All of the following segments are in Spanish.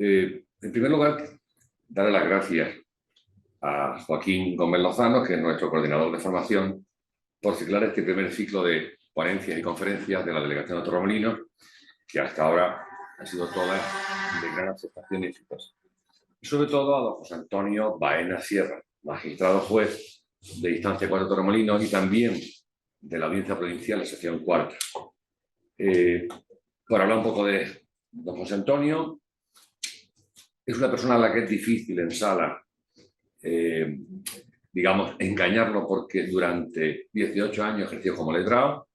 En primer lugar, darle las gracias a Joaquín Gómez Lozano, que es nuestro coordinador de formación, por ciclar este primer ciclo de ponencias y conferencias de la Delegación de Torremolinos, que hasta ahora han sido todas de gran aceptación y exitosas. Y sobre todo a don José Antonio Baena Sierra, magistrado juez de Instancia 4 Torremolinos y también de la Audiencia Provincial de Sección Cuarta. Por hablar un poco de don José Antonio, es una persona a la que es difícil en sala, digamos, engañarlo, porque durante 18 años ejerció como letrado,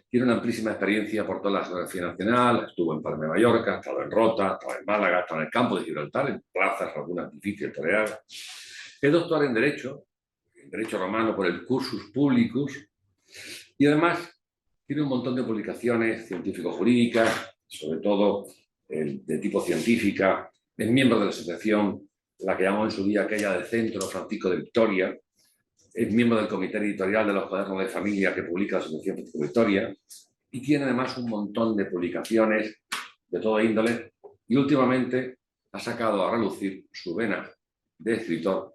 tiene una amplísima experiencia por toda la geografía nacional, estuvo en Palma de Mallorca, ha estado en Rota, ha estado en Málaga, ha estado en el campo de Gibraltar, en plazas algunas difíciles de torear. Es doctor en Derecho Romano por el Cursus Publicus, y además tiene un montón de publicaciones científico-jurídicas, sobre todo de tipo científica. Es miembro de la asociación, la que llamó en su día aquella del Centro Francisco de Victoria. Es miembro del comité editorial de los cuadernos de familia que publica la Asociación Francisco de Victoria. Y tiene además un montón de publicaciones de todo índole. Y últimamente ha sacado a relucir su vena de escritor.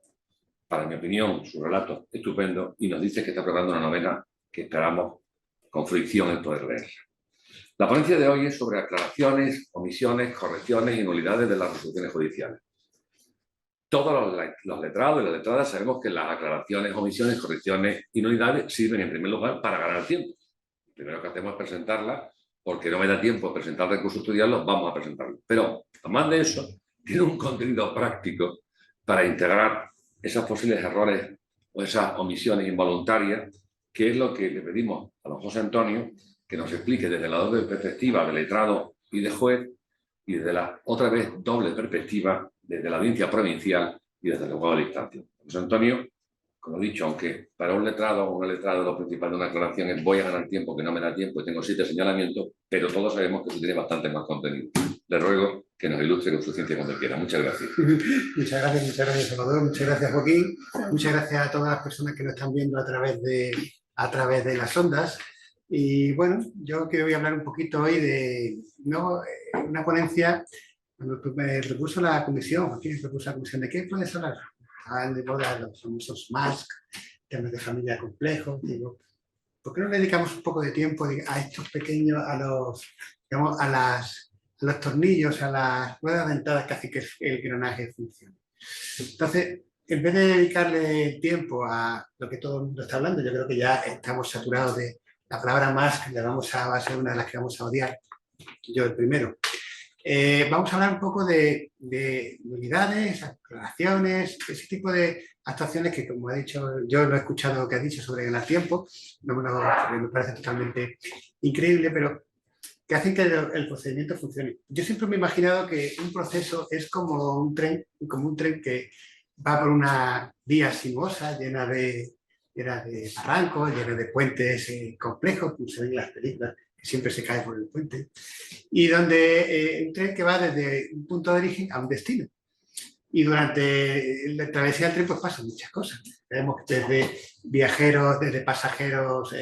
Para mi opinión, su relato estupendo. Y nos dice que está preparando una novela que esperamos con fricción el poder leer. La ponencia de hoy es sobre aclaraciones, omisiones, correcciones y nulidades de las resoluciones judiciales. Todos los letrados y las letradas sabemos que las aclaraciones, omisiones, correcciones y nulidades sirven en primer lugar para ganar tiempo. Lo primero que hacemos es presentarlas, porque no me da tiempo de presentar recursos, estudiarlos, vamos a presentarlos. Pero, además de eso, tiene un contenido práctico para integrar esos posibles errores o esas omisiones involuntarias, que es lo que le pedimos a don José Antonio, que nos explique desde la doble perspectiva de letrado y de juez, y desde la otra vez doble perspectiva desde la audiencia provincial y desde el juzgado de instancia. José Antonio, como he dicho, aunque para un letrado o una letrada lo principal de una aclaración es voy a ganar tiempo, que no me da tiempo y tengo 7 señalamientos, pero todos sabemos que eso tiene bastante más contenido. Le ruego que nos ilustre con su ciencia cuando quiera. Muchas gracias. Muchas gracias, Salvador. Muchas gracias, Joaquín. Muchas gracias a todas las personas que nos están viendo a través de las ondas. Y bueno, yo que voy a hablar un poquito hoy de una ponencia. Cuando me propuso la comisión, Joaquín me propuso la comisión, ¿de qué puedes hablar? De bodas, los famosos MASC, temas de familia complejos. Digo, ¿por qué no le dedicamos un poco de tiempo a estos pequeños, digamos, a los tornillos, a las ruedas dentadas que hacen que el engranaje funcione? Entonces, en vez de dedicarle tiempo a lo que todo el mundo está hablando, yo creo que ya estamos saturados de la palabra MASC, que va a ser una de las que vamos a odiar, yo el primero. Vamos a hablar un poco de nulidades, aclaraciones, ese tipo de actuaciones que, como he dicho, yo lo he escuchado que has dicho sobre ganar tiempo, me parece totalmente increíble, pero que hacen que el procedimiento funcione. Yo siempre me he imaginado que un proceso es como un tren que va por una vía sinuosa llena de barrancos, llena de puentes complejos, como se ven en las películas, que siempre se cae por el puente, y donde un tren que va desde un punto de origen a un destino. Y durante la travesía del tren pues pasan muchas cosas. Vemos desde viajeros, desde pasajeros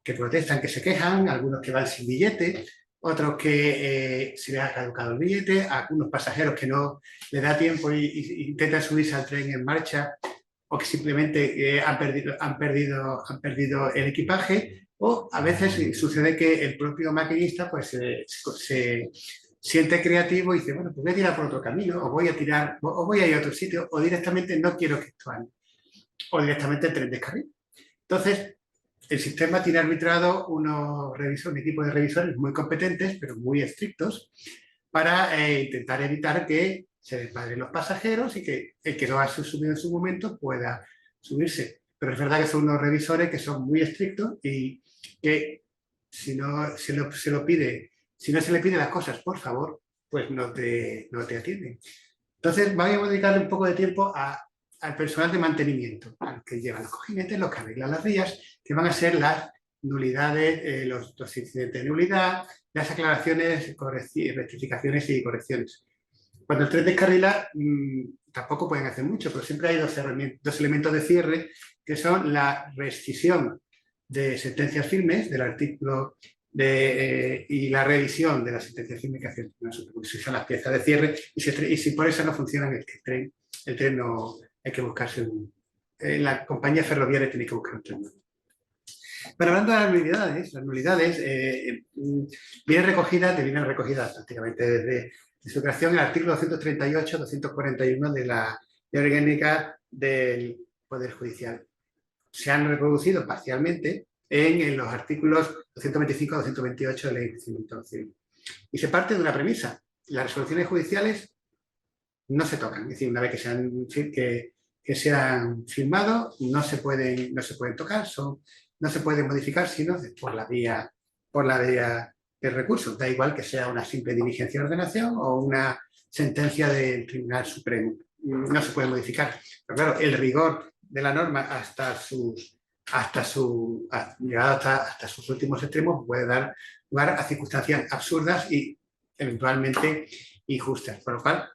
que protestan, que se quejan, algunos que van sin billete, otros que se les ha caducado el billete, algunos pasajeros que no les da tiempo y intentan subirse al tren en marcha, o que simplemente han perdido el equipaje, o a veces sucede que el propio maquinista pues, se siente creativo y dice, bueno, pues voy a tirar por otro camino, o voy a ir a otro sitio, o directamente no quiero que esto ande, o directamente el tren descarrila. Entonces, el sistema tiene arbitrado un equipo de revisores muy competentes, pero muy estrictos, para intentar evitar que se desmadren los pasajeros y que el que no ha subido en su momento pueda subirse. Pero es verdad que son unos revisores que son muy estrictos y que si no se le pide las cosas por favor, pues no te atienden. Entonces vamos a dedicarle un poco de tiempo al personal de mantenimiento, al que lleva los cojinetes, los que arreglan las vías, que van a ser las nulidades, los incidentes de nulidad, las aclaraciones, rectificaciones y correcciones. Cuando el tren descarrila, tampoco pueden hacer mucho, pero siempre hay dos elementos de cierre, que son la rescisión de sentencias firmes del artículo y la revisión de la sentencia firme que hace si son las piezas de cierre y si por eso no funcionan el tren no hay que buscarse la compañía ferroviaria tiene que buscar un tren. Pero hablando de las nulidades vienen recogidas prácticamente desde su creación en el artículo 238-241 de la Ley Orgánica del Poder Judicial. Se han reproducido parcialmente en los artículos 225-228 de la Ley de Enjuiciamiento Civil. Y se parte de una premisa. Las resoluciones judiciales no se tocan. Es decir, una vez que se han firmado, no se pueden tocar, no se pueden modificar, sino por la vía del recurso. Da igual que sea una simple diligencia de ordenación o una sentencia del Tribunal Supremo. No se puede modificar. Pero claro, el rigor de la norma hasta sus últimos extremos puede dar lugar a circunstancias absurdas y eventualmente injustas. Por lo cual,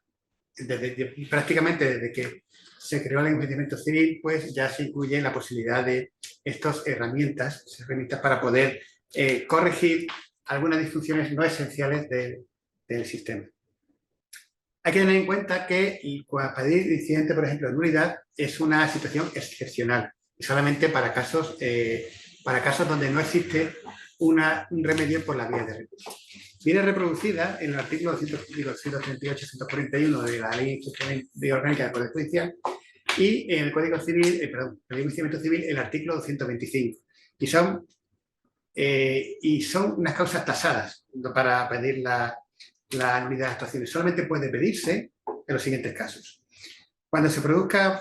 prácticamente desde que se creó el enjuiciamiento civil, pues ya se incluye la posibilidad de estas herramientas para poder corregir algunas disfunciones no esenciales del sistema. Hay que tener en cuenta que pedir incidente, por ejemplo, de nulidad es una situación excepcional, solamente para casos donde no existe un remedio por la vía de recurso. Viene reproducida en el artículo 138-141 de la Ley Orgánica del Poder Judicial y en el Código Civil, el enjuiciamiento civil, el artículo 225. Y son unas causas tasadas para pedir la nulidad de actuaciones. Solamente puede pedirse en los siguientes casos. Cuando se produzca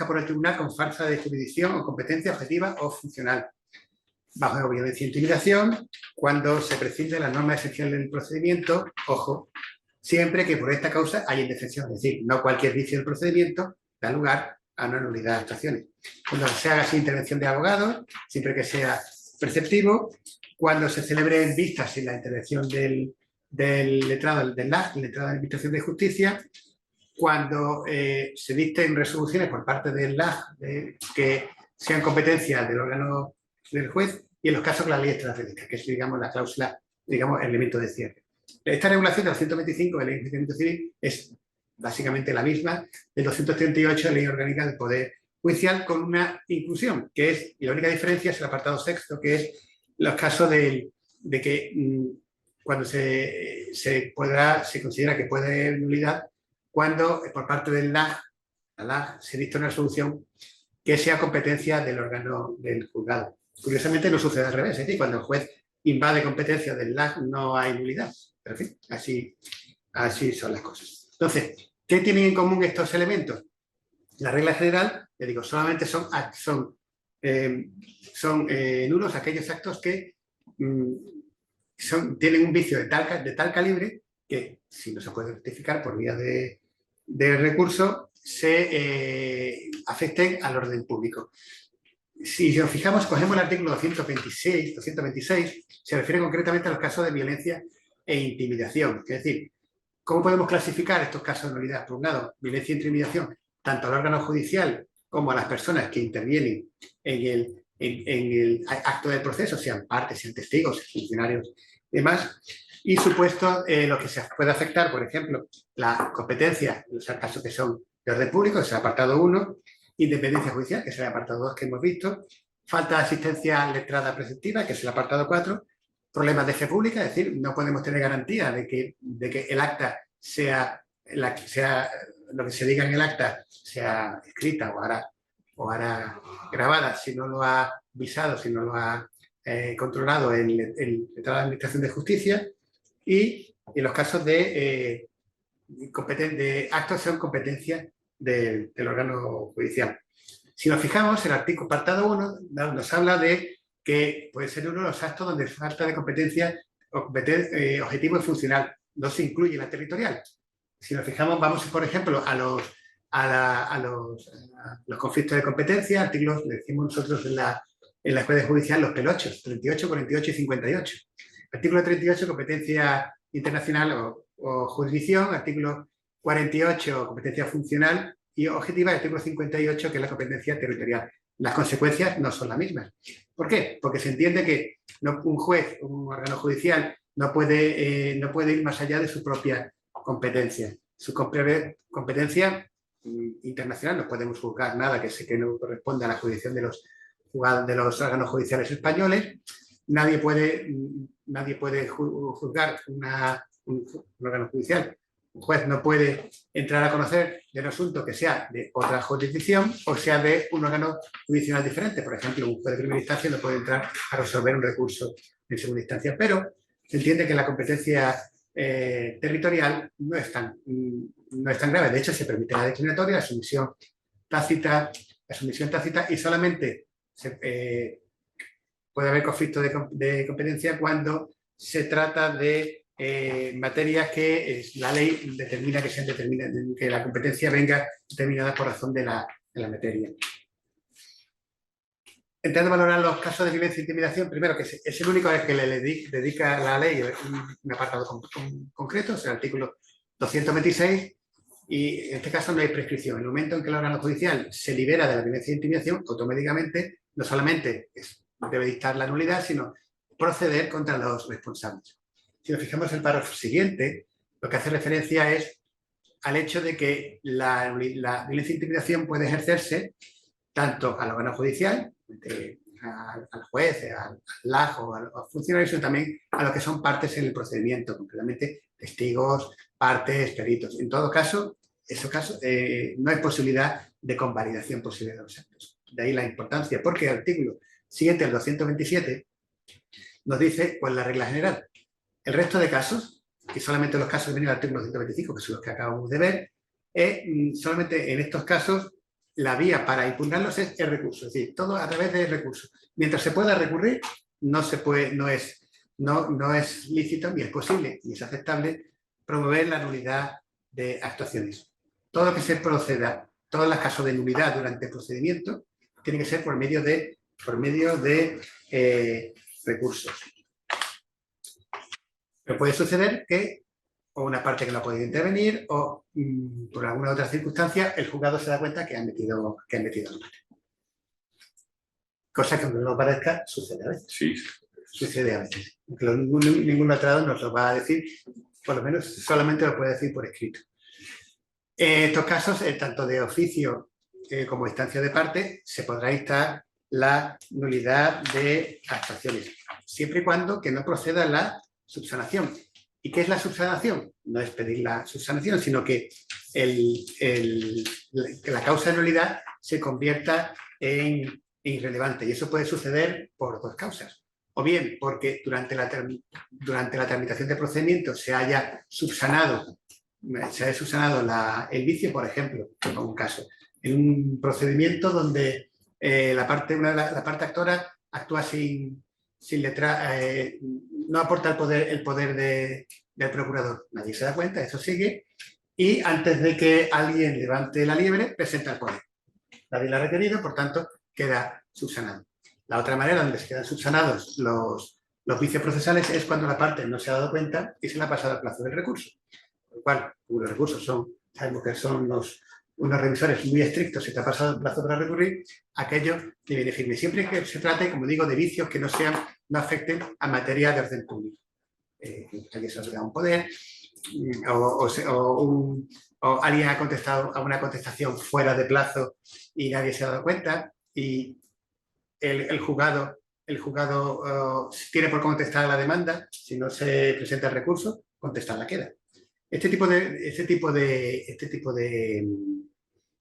por el tribunal con falta de jurisdicción o competencia objetiva o funcional, bajo violencia e intimidación, cuando se prescinde de las normas esenciales del procedimiento, ojo, siempre que por esta causa haya indefensión, es decir, no cualquier vicio del procedimiento da lugar a una nulidad de actuaciones. Cuando se haga sin intervención de abogados, siempre que sea preceptivo, cuando se celebre en vistas sin la intervención del letrado del LAJ, letrado de Administración de Justicia, cuando se dicten resoluciones por parte del LAJ que sean competencia del órgano del juez y en los casos que la ley extrajudicial, que es, digamos, la cláusula, digamos, el elemento de cierre. Esta regulación del 125 de la Ley de Enjuiciamiento Civil es básicamente la misma del 238 de la Ley Orgánica del Poder Judicial, con una inclusión, que es, y la única diferencia es el apartado sexto, que es los casos de que cuando se considera que puede haber nulidad cuando por parte del LAJ, se dicta una resolución que sea competencia del órgano del juzgado. Curiosamente no sucede al revés, es decir, cuando el juez invade competencia del LAJ no hay nulidad. Pero en fin, así son las cosas. Entonces, ¿qué tienen en común estos elementos? La regla general, le digo, solamente son nulos aquellos actos que tienen un vicio de tal calibre que, si no se puede rectificar por vía de recurso, se afecten al orden público. Si nos fijamos, cogemos el artículo 226, se refiere concretamente a los casos de violencia e intimidación. Es decir, ¿cómo podemos clasificar estos casos de nulidad? Por un lado, violencia e intimidación, tanto al órgano judicial como a las personas que intervienen en el acto del proceso, sean partes, sean testigos, funcionarios y demás. Y supuesto lo que se puede afectar, por ejemplo, la competencia, los casos que son de orden público, que es el apartado 1, independencia judicial, que es el apartado 2 que hemos visto, falta de asistencia letrada preceptiva, que es el apartado 4, problemas de fe pública, es decir, no podemos tener garantía de que el acta lo que se diga en el acta sea escrita o hará grabada si no lo ha visado, si no lo ha controlado el letrado de Administración de Justicia, y en los casos de actos son competencia del órgano judicial. Si nos fijamos, el artículo apartado 1 nos habla de que puede ser uno de los actos donde falta de competencia objetivo y funcional. No se incluye la territorial. Si nos fijamos, vamos, por ejemplo, a los conflictos de competencia, artículos, le decimos nosotros en la Escuela Judicial, los pelochos, 38, 48 y 58. Artículo 38, competencia internacional o jurisdicción. Artículo 48, competencia funcional y objetiva. Y artículo 58, que es la competencia territorial. las consecuencias no son las mismas. ¿Por qué? Porque se entiende que un juez, un órgano judicial, no puede ir más allá de su propia competencia. Su competencia internacional, no podemos juzgar nada que no corresponda a la jurisdicción de los órganos judiciales españoles. Nadie puede juzgar un órgano judicial. Un juez no puede entrar a conocer de un asunto que sea de otra jurisdicción o sea de un órgano judicial diferente. Por ejemplo, un juez de primera instancia no puede entrar a resolver un recurso en segunda instancia, pero se entiende que la competencia territorial no es tan grave. De hecho, se permite la discriminatoria, la sumisión tácita y solamente puede haber conflicto de competencia cuando se trata de materias que la ley determina que la competencia venga determinada por razón de la materia. Entrando a valorar los casos de violencia e intimidación, primero que es el único al que le dedica la ley un apartado concreto, es el artículo 226, y en este caso no hay prescripción. En el momento en que el órgano judicial se libera de la violencia e intimidación, automáticamente no solamente debe dictar la nulidad, sino proceder contra los responsables. Si nos fijamos en el párrafo siguiente, lo que hace referencia es al hecho de que la violencia e intimidación puede ejercerse tanto al órgano judicial, al juez, al LAJ o a los funcionarios, sino también a lo que son partes en el procedimiento, concretamente testigos, partes, peritos. En todo caso, no hay posibilidad de convalidación posible de los actos. De ahí la importancia, porque el artículo siguiente, el 227, nos dice cuál es la regla general. El resto de casos, y solamente los casos que vienen del artículo 125, que son los que acabamos de ver, solamente en estos casos la vía para impugnarlos es el recurso, es decir, todo a través del recurso. Mientras se pueda recurrir, no es lícito, ni es posible, ni es aceptable promover la nulidad de actuaciones. Todo lo que se proceda, todos los casos de nulidad durante el procedimiento, tiene que ser por medio de recursos. Pero puede suceder que o una parte que no ha podido intervenir o por alguna otra circunstancia el juzgado se da cuenta que han metido la mano. Cosa que no nos parezca, sucede a veces. Sí. Sucede a veces. Ningún letrado nos lo va a decir, por lo menos solamente lo puede decir por escrito. En estos casos, tanto de oficio como instancia de parte, se podrá instar la nulidad de actuaciones, siempre y cuando que no proceda la subsanación. ¿Y qué es la subsanación? No es pedir la subsanación, sino que la causa de nulidad se convierta en irrelevante. Y eso puede suceder por dos causas. O bien porque durante la tramitación de procedimiento se haya subsanado el vicio, por ejemplo, como un caso, en un procedimiento donde la parte actora actúa sin letra, no aporta el poder del procurador. Nadie se da cuenta, eso sigue, y antes de que alguien levante la liebre, presenta el poder. Nadie lo ha requerido, por tanto, queda subsanado. La otra manera donde se quedan subsanados los vicios procesales es cuando la parte no se ha dado cuenta y se le ha pasado el plazo del recurso. Con lo cual, los recursos sabemos que son unos revisores muy estrictos, si te ha pasado el plazo para recurrir, aquello te viene firme. Siempre que se trate, como digo, de vicios que no afecten a materia de orden público. Alguien se ha olvidado un poder, o alguien ha contestado a una contestación fuera de plazo y nadie se ha dado cuenta, y el juzgado tiene por contestar la demanda, si no se presenta el recurso, contestarla queda. Este tipo de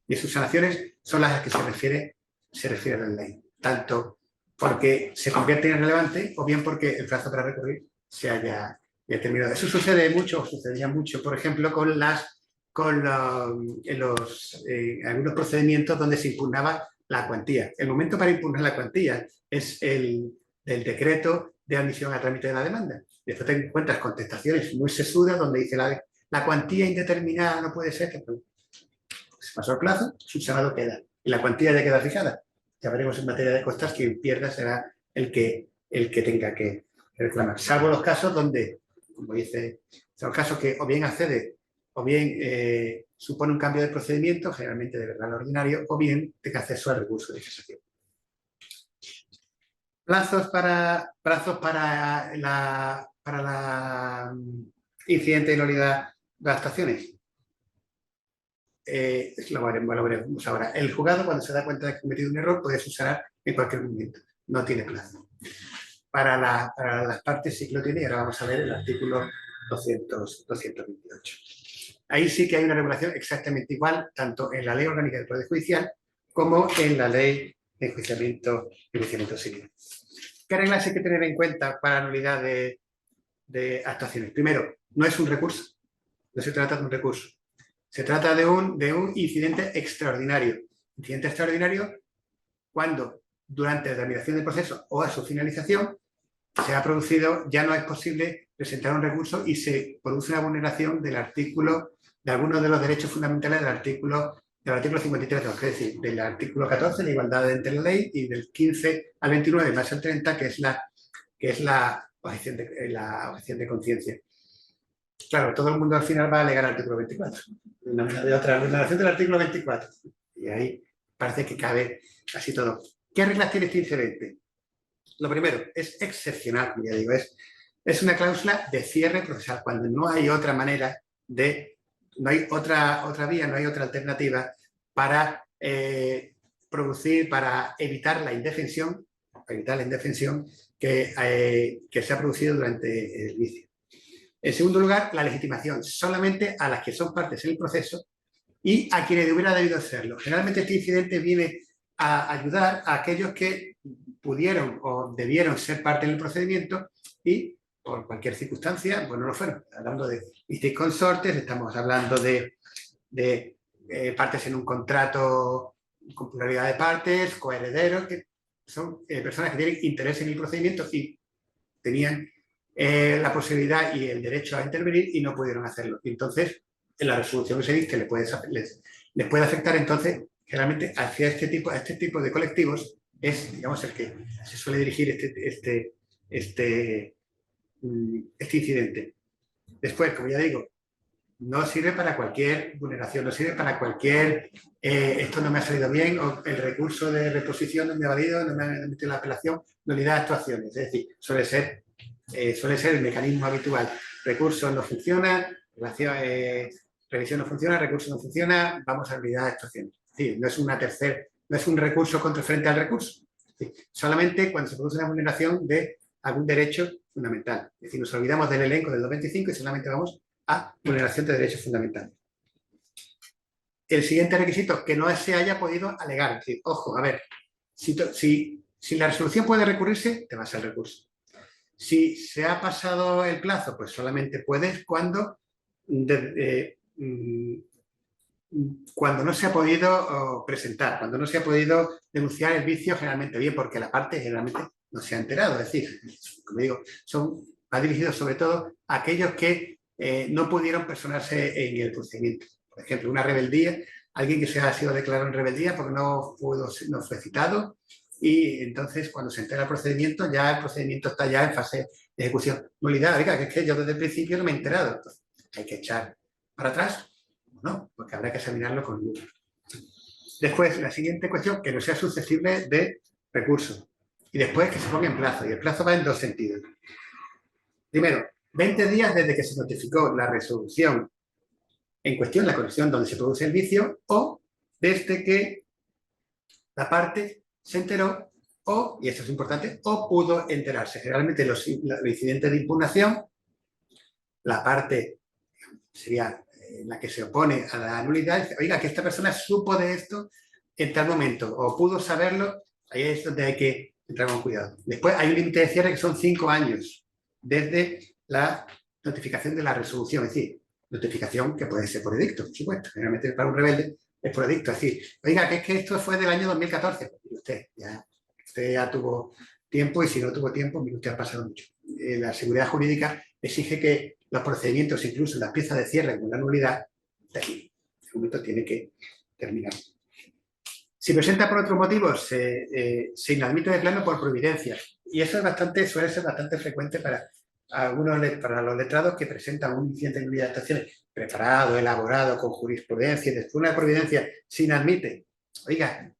subsanaciones son las que se refiere a la ley, tanto porque se convierte en irrelevante o bien porque el plazo para recurrir se haya terminado. Eso sucedía mucho, por ejemplo, en algunos procedimientos donde se impugnaba la cuantía. El momento para impugnar la cuantía es el del decreto de admisión a trámite de la demanda. Y después te encuentras contestaciones muy sesudas donde dice la cuantía indeterminada no puede ser. Se pasó el plazo, subsanado queda. Y la cuantía ya queda fijada. Ya veremos en materia de costas que quien pierda será el que tenga que reclamar. Salvo los casos donde, como dice, son casos que o bien accede o bien supone un cambio de procedimiento, generalmente de verdad ordinario, o bien tenga acceso al recurso de casación. Plazos para la incidente de nulidad de las actuaciones. Lo veremos ahora. El juzgado, cuando se da cuenta de que ha cometido un error, puede subsanar en cualquier momento. No tiene plazo. Para las partes sí que lo tiene, y ahora vamos a ver el artículo 228. Ahí sí que hay una regulación exactamente igual, tanto en la Ley Orgánica del Poder Judicial como en la Ley de Enjuiciamiento Civil. ¿Qué reglas hay que tener en cuenta para la nulidad de actuaciones? Primero, no es un recurso, no se trata de un recurso. Se trata de un incidente extraordinario. Incidente extraordinario cuando durante la terminación del proceso o a su finalización se ha producido, ya no es posible presentar un recurso y se produce una vulneración del artículo, de algunos de los derechos fundamentales del artículo 53, es decir, del artículo 14, la igualdad entre la ley, y del 15 al 29 más el 30, que es la objeción de conciencia. Claro, todo el mundo al final va a alegar al artículo 24. De otra vulneración del artículo 24. Y ahí parece que cabe casi todo. ¿Qué reglas tiene este incidente? Lo primero, es excepcional, como ya digo, es una cláusula de cierre procesal, cuando no hay otra manera no hay otra vía, no hay otra alternativa para producir, para evitar la indefensión que se ha producido durante el vicio. En segundo lugar, la legitimación, solamente a las que son partes en el proceso y a quienes hubiera debido hacerlo. Generalmente este incidente viene a ayudar a aquellos que pudieron o debieron ser parte del procedimiento y por cualquier circunstancia, pues no lo fueron. Hablando de consortes, estamos hablando de partes en un contrato con pluralidad de partes, coherederos, que son personas que tienen interés en el procedimiento y tenían la posibilidad y el derecho a intervenir y no pudieron hacerlo. Y entonces, en la resolución que se dicte les puede afectar. Entonces, generalmente hacia este tipo de colectivos es, digamos, el que se suele dirigir este incidente. Después, como ya digo, no sirve para cualquier vulneración, no sirve para cualquier esto no me ha salido bien, o el recurso de reposición no me ha valido, no me ha metido la apelación, nulidad de actuaciones. Es decir, suele ser el mecanismo habitual. Recurso no funciona, revisión no funciona, recurso no funciona, vamos a nulidad de actuaciones. Es decir, no es un recurso contra frente al recurso. Es decir, solamente cuando se produce una vulneración de algún derecho fundamental. Es decir, nos olvidamos del elenco del 225 y solamente vamos a vulneración de derechos fundamentales. El siguiente requisito, que no se haya podido alegar. Es decir, ojo, a ver, si la resolución puede recurrirse, te vas al recurso. Si se ha pasado el plazo, pues solamente puedes cuando no se ha podido presentar, cuando no se ha podido denunciar el vicio, generalmente bien, porque la parte generalmente no se ha enterado. Es decir, como digo, va dirigido sobre todo a aquellos que no pudieron personarse en el procedimiento. Por ejemplo, una rebeldía, alguien que se ha sido declarado en rebeldía porque no fue citado, y entonces cuando se entera el procedimiento, ya el procedimiento está ya en fase de ejecución. Nulidad, oiga, que es que yo desde el principio no me he enterado. Entonces, hay que echar para atrás, no, porque habrá que examinarlo con luz. Después, la siguiente cuestión, que no sea susceptible de recurso. Y después que se ponga en plazo. Y el plazo va en dos sentidos. Primero, 20 días desde que se notificó la resolución en cuestión, la conexión donde se produce el vicio, o desde que la parte se enteró o, y esto es importante, o pudo enterarse. Generalmente los incidentes de impugnación, la parte sería la que se opone a la nulidad, dice, oiga, que esta persona supo de esto en tal momento, o pudo saberlo, ahí es donde hay que entrar con cuidado. Después hay un límite de cierre que son 5 años desde la notificación de la resolución, es decir, notificación que puede ser por edicto, por supuesto. Generalmente para un rebelde es por edicto. Es decir, oiga, que es que esto fue del año 2014. Pues usted ya tuvo tiempo, y si no tuvo tiempo, usted ha pasado mucho. La seguridad jurídica exige que los procedimientos, incluso las piezas de cierre con la nulidad, de aquí. En este momento tiene que terminar. Si presenta por otro motivo, se inadmite de plano por providencia. Y eso suele ser bastante frecuente para los letrados que presentan un incidente de nulidad de actuaciones preparado, elaborado, con jurisprudencia, y después una providencia se inadmite. Oiga,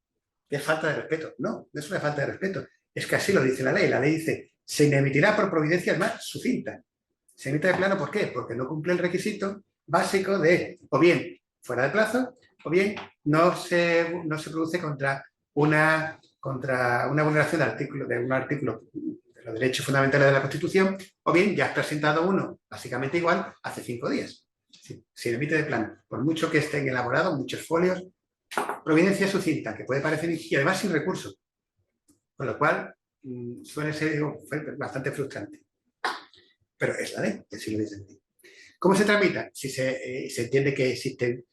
¿qué falta de respeto? No, no es una falta de respeto. Es que así lo dice la ley. La ley dice, se emitirá por providencia más sucinta. Se emite de plano, ¿por qué? Porque no cumple el requisito básico de, o bien fuera de plazo, o bien no se produce contra una vulneración de un artículo de los derechos fundamentales de la Constitución, o bien ya has presentado uno básicamente igual hace 5 días. Se emite de plano, por mucho que estén elaborados, muchos folios, providencia sucinta, que puede parecer, y además sin recurso, con lo cual suele ser bastante frustrante. Pero es la ley, así lo dice. ¿Cómo se tramita? Si se entiende que existen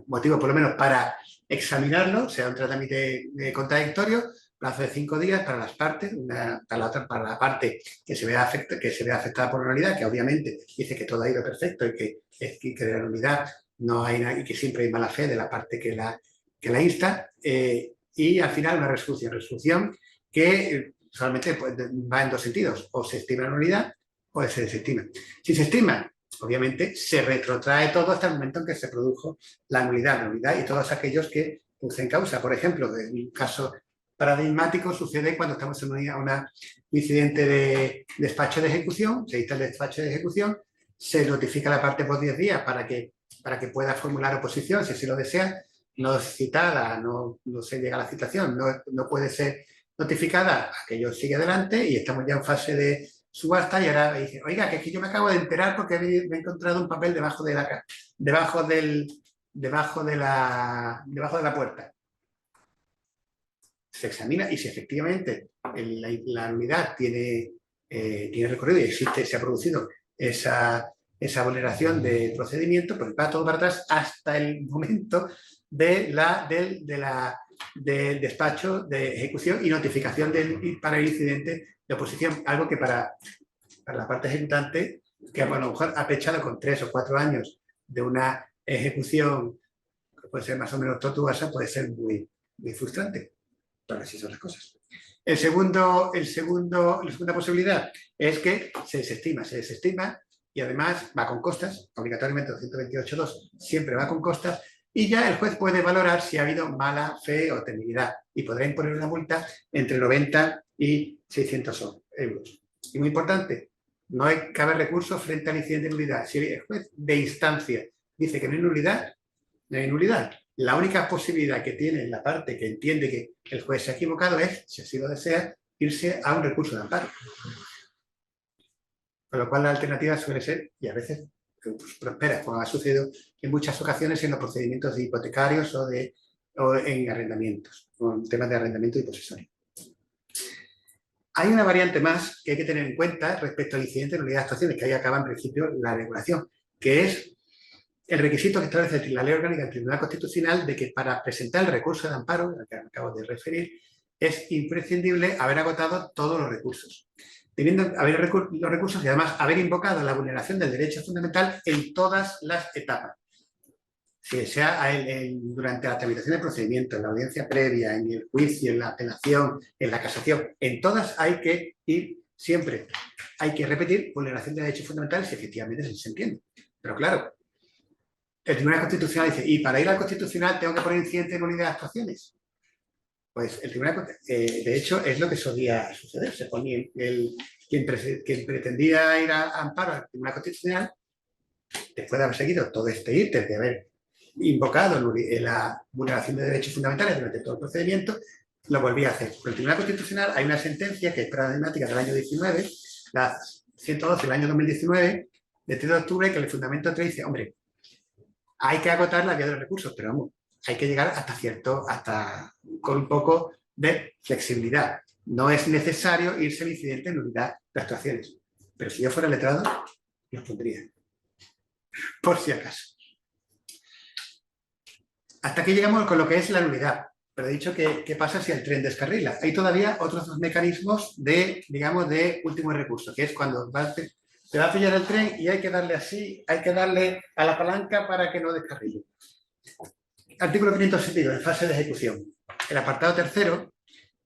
motivos por lo menos para examinarlo, sea un trámite contradictorio, plazo de 5 días para las partes, para la parte que se vea afectada por la nulidad, que obviamente dice que todo ha ido perfecto y que de la nulidad no hay nada, y que siempre hay mala fe de la parte que la insta, y al final una resolución que solamente va en 2 sentidos, o se estima la nulidad o se desestima. Si se estima, obviamente se retrotrae todo hasta el momento en que se produjo la nulidad y todos aquellos que producen causa. Por ejemplo, en un caso paradigmático sucede cuando estamos en un incidente de despacho de ejecución, se dicta el despacho de ejecución, se notifica a la parte por 10 días para que pueda formular oposición, si así lo desea, no es citada, no se llega a la citación, no puede ser notificada, aquello sigue adelante y estamos ya en fase de subasta y ahora dice, oiga, que aquí yo me acabo de enterar porque me he encontrado un papel debajo de la puerta. Se examina y si efectivamente la nulidad tiene recorrido y se ha producido esa vulneración de procedimiento, pues va todo para atrás hasta el momento del despacho de ejecución y notificación para el incidente de oposición, algo que para la parte ejecutante, que a lo mejor ha pechado con 3 o 4 años de una ejecución que puede ser más o menos tortuosa, puede ser muy, muy frustrante. Pero así son las cosas. La segunda posibilidad es que se desestima y además va con costas, obligatoriamente 228.2 siempre va con costas, y ya el juez puede valorar si ha habido mala fe o temeridad y podrá imponer una multa entre 90 y 600 euros. Y muy importante, no cabe recurso frente al incidente de nulidad. Si el juez de instancia dice que no hay nulidad, no hay nulidad. La única posibilidad que tiene la parte que entiende que el juez se ha equivocado es, si así lo desea, irse a un recurso de amparo. Con lo cual la alternativa suele ser, y a veces prospera, como ha sucedido en muchas ocasiones en los procedimientos de hipotecarios o en arrendamientos, con temas de arrendamiento y posesorio. Hay una variante más que hay que tener en cuenta respecto al incidente de nulidad de actuaciones, que ahí acaba en principio la regulación, que es el requisito que establece la Ley Orgánica del Tribunal Constitucional de que para presentar el recurso de amparo, al que me acabo de referir, es imprescindible haber agotado todos los recursos. Haber los recursos y además haber invocado la vulneración del derecho fundamental en todas las etapas. Si sea durante la tramitación del procedimiento, en la audiencia previa, en el juicio, en la apelación, en la casación, en todas hay que ir siempre. Hay que repetir vulneración de derechos fundamentales si efectivamente se entiende. Pero claro, el Tribunal Constitucional dice, y para ir al Constitucional tengo que poner incidente de nulidad de actuaciones. Pues el Tribunal, de hecho, es lo que solía suceder. Se ponía quien pretendía ir a amparo al Tribunal Constitucional, después de haber seguido todo este ítem, de haber invocado la vulneración de derechos fundamentales durante todo el procedimiento, lo volvía a hacer. Por el Tribunal Constitucional hay una sentencia que es paradigmática del año 19, la 112 del año 2019, de 3 de octubre, que el fundamento 3 dice, hombre, hay que agotar la vía de los recursos, pero vamos, hay que llegar hasta con un poco de flexibilidad. No es necesario irse al incidente de nulidad de actuaciones. Pero si yo fuera letrado, los pondría. Por si acaso. Hasta aquí llegamos con lo que es la nulidad. Pero he dicho que qué pasa si el tren descarrila. Hay todavía otros 2 mecanismos de último recurso, que es cuando te va a pillar el tren y hay que darle así, hay que darle a la palanca para que no descarrile. Artículo 562, en fase de ejecución. El apartado tercero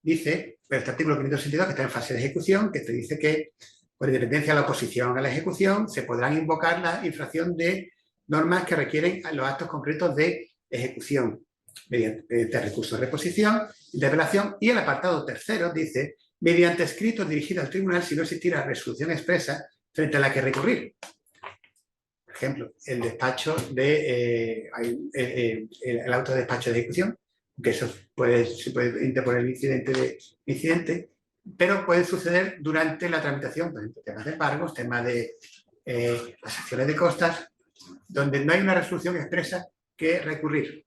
dice, este artículo 562 que está en fase de ejecución, que te dice que por independencia de la oposición a la ejecución se podrán invocar la infracción de normas que requieren los actos concretos de ejecución. mediante recurso de reposición, de apelación, y el apartado tercero dice, mediante escrito dirigido al tribunal si no existiera resolución expresa frente a la que recurrir. Por ejemplo, el despacho el auto de despacho de ejecución, que eso se puede interponer el incidente, pero puede suceder durante la tramitación, por ejemplo, temas de embargos, temas de las acciones de costas, donde no hay una resolución expresa que recurrir.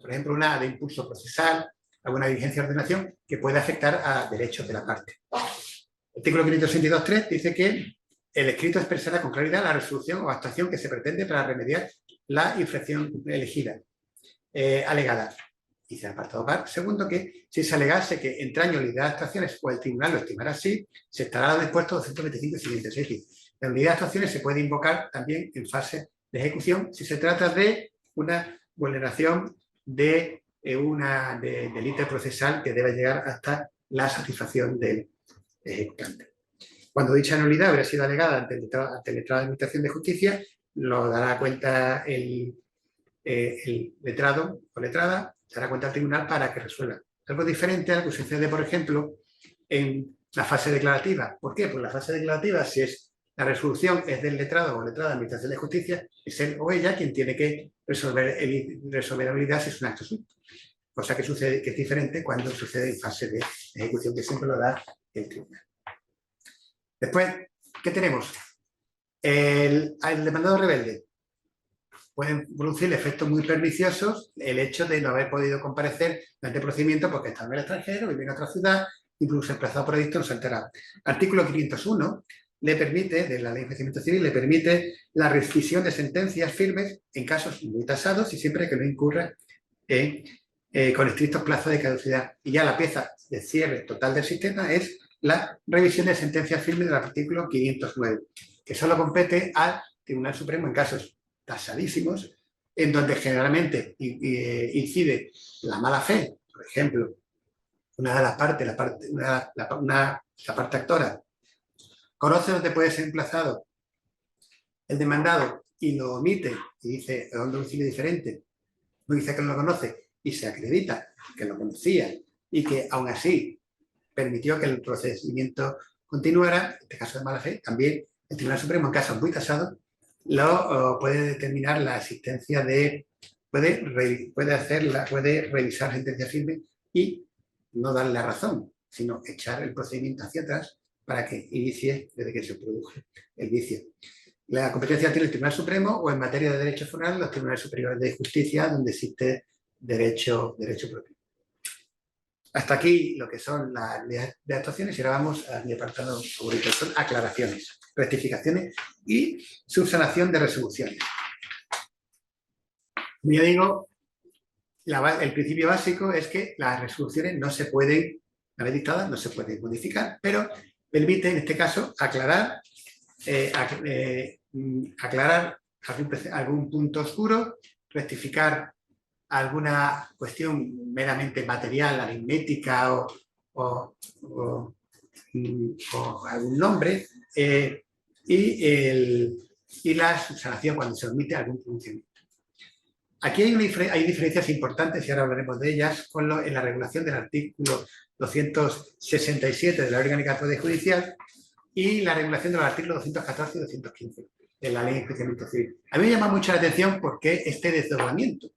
Por ejemplo, una de impulso procesal, alguna diligencia de ordenación que puede afectar a derechos de la parte. El artículo 562.3 dice que el escrito expresará con claridad la resolución o actuación que se pretende para remediar la infracción elegida, alegada. Dice el apartado par. Segundo, que si se alegase que entraña unidad de actuaciones o el tribunal lo estimará así, se estará dispuesto 225 y siguientes. Es decir, la unidad de actuaciones se puede invocar también en fase de ejecución si se trata de una vulneración de delito procesal que debe llegar hasta la satisfacción del ejecutante. Cuando dicha nulidad habrá sido alegada ante el letrado de Administración de Justicia, lo dará cuenta el letrado o letrada, se dará cuenta al tribunal para que resuelva. Algo diferente a lo que sucede, por ejemplo, en la fase declarativa. ¿Por qué? Pues la fase declarativa, si la resolución es del letrado o letrada de Administración de Justicia, es él o ella quien tiene que resolver la nulidad si es un acto suyo. Cosa que sucede, que es diferente cuando sucede en fase de ejecución, que siempre lo da el tribunal. Después, ¿qué tenemos? El demandado rebelde. Pueden producir efectos muy perniciosos el hecho de no haber podido comparecer durante el procedimiento porque está en el extranjero, vive en otra ciudad, incluso emplazado por edicto, no se ha enterado. Artículo 501 le permite, de la Ley de Enjuiciamiento Civil, le permite la rescisión de sentencias firmes en casos muy tasados y siempre que no incurra con estrictos plazos de caducidad. Y ya la pieza de cierre total del sistema es la revisión de sentencias firmes del artículo 509, que solo compete al Tribunal Supremo en casos tasadísimos, en donde generalmente incide la mala fe. Por ejemplo, una de las partes, la parte actora, conoce dónde puede ser emplazado el demandado y lo omite y dice a un domicilio diferente, no dice que no lo conoce y se acredita que lo conocía y que aún así permitió que el procedimiento continuara, en este caso de mala fe, también el Tribunal Supremo en casos muy tasados puede determinar la existencia de, puede revisar sentencia firme y no darle la razón, sino echar el procedimiento hacia atrás para que inicie desde que se produjo el vicio. La competencia tiene el Tribunal Supremo o en materia de derecho foral los Tribunales Superiores de Justicia donde existe derecho propio. Hasta aquí lo que son las de actuaciones y ahora vamos a mi apartado favorito, son aclaraciones, rectificaciones y subsanación de resoluciones. Como ya digo, el principio básico es que las resoluciones no se pueden, una vez dictadas, no se pueden modificar, pero permite en este caso aclarar algún punto oscuro, rectificar alguna cuestión meramente material, aritmética o algún nombre, y la subsanación cuando se omite algún pronunciamiento. Aquí hay diferencias importantes y ahora hablaremos de ellas en la regulación del artículo 267 de la Orgánica del Poder Judicial y la regulación de los artículos 214 y 215 de la Ley de Enjuiciamiento Civil. A mí me llama mucho la atención porque este desdoblamiento.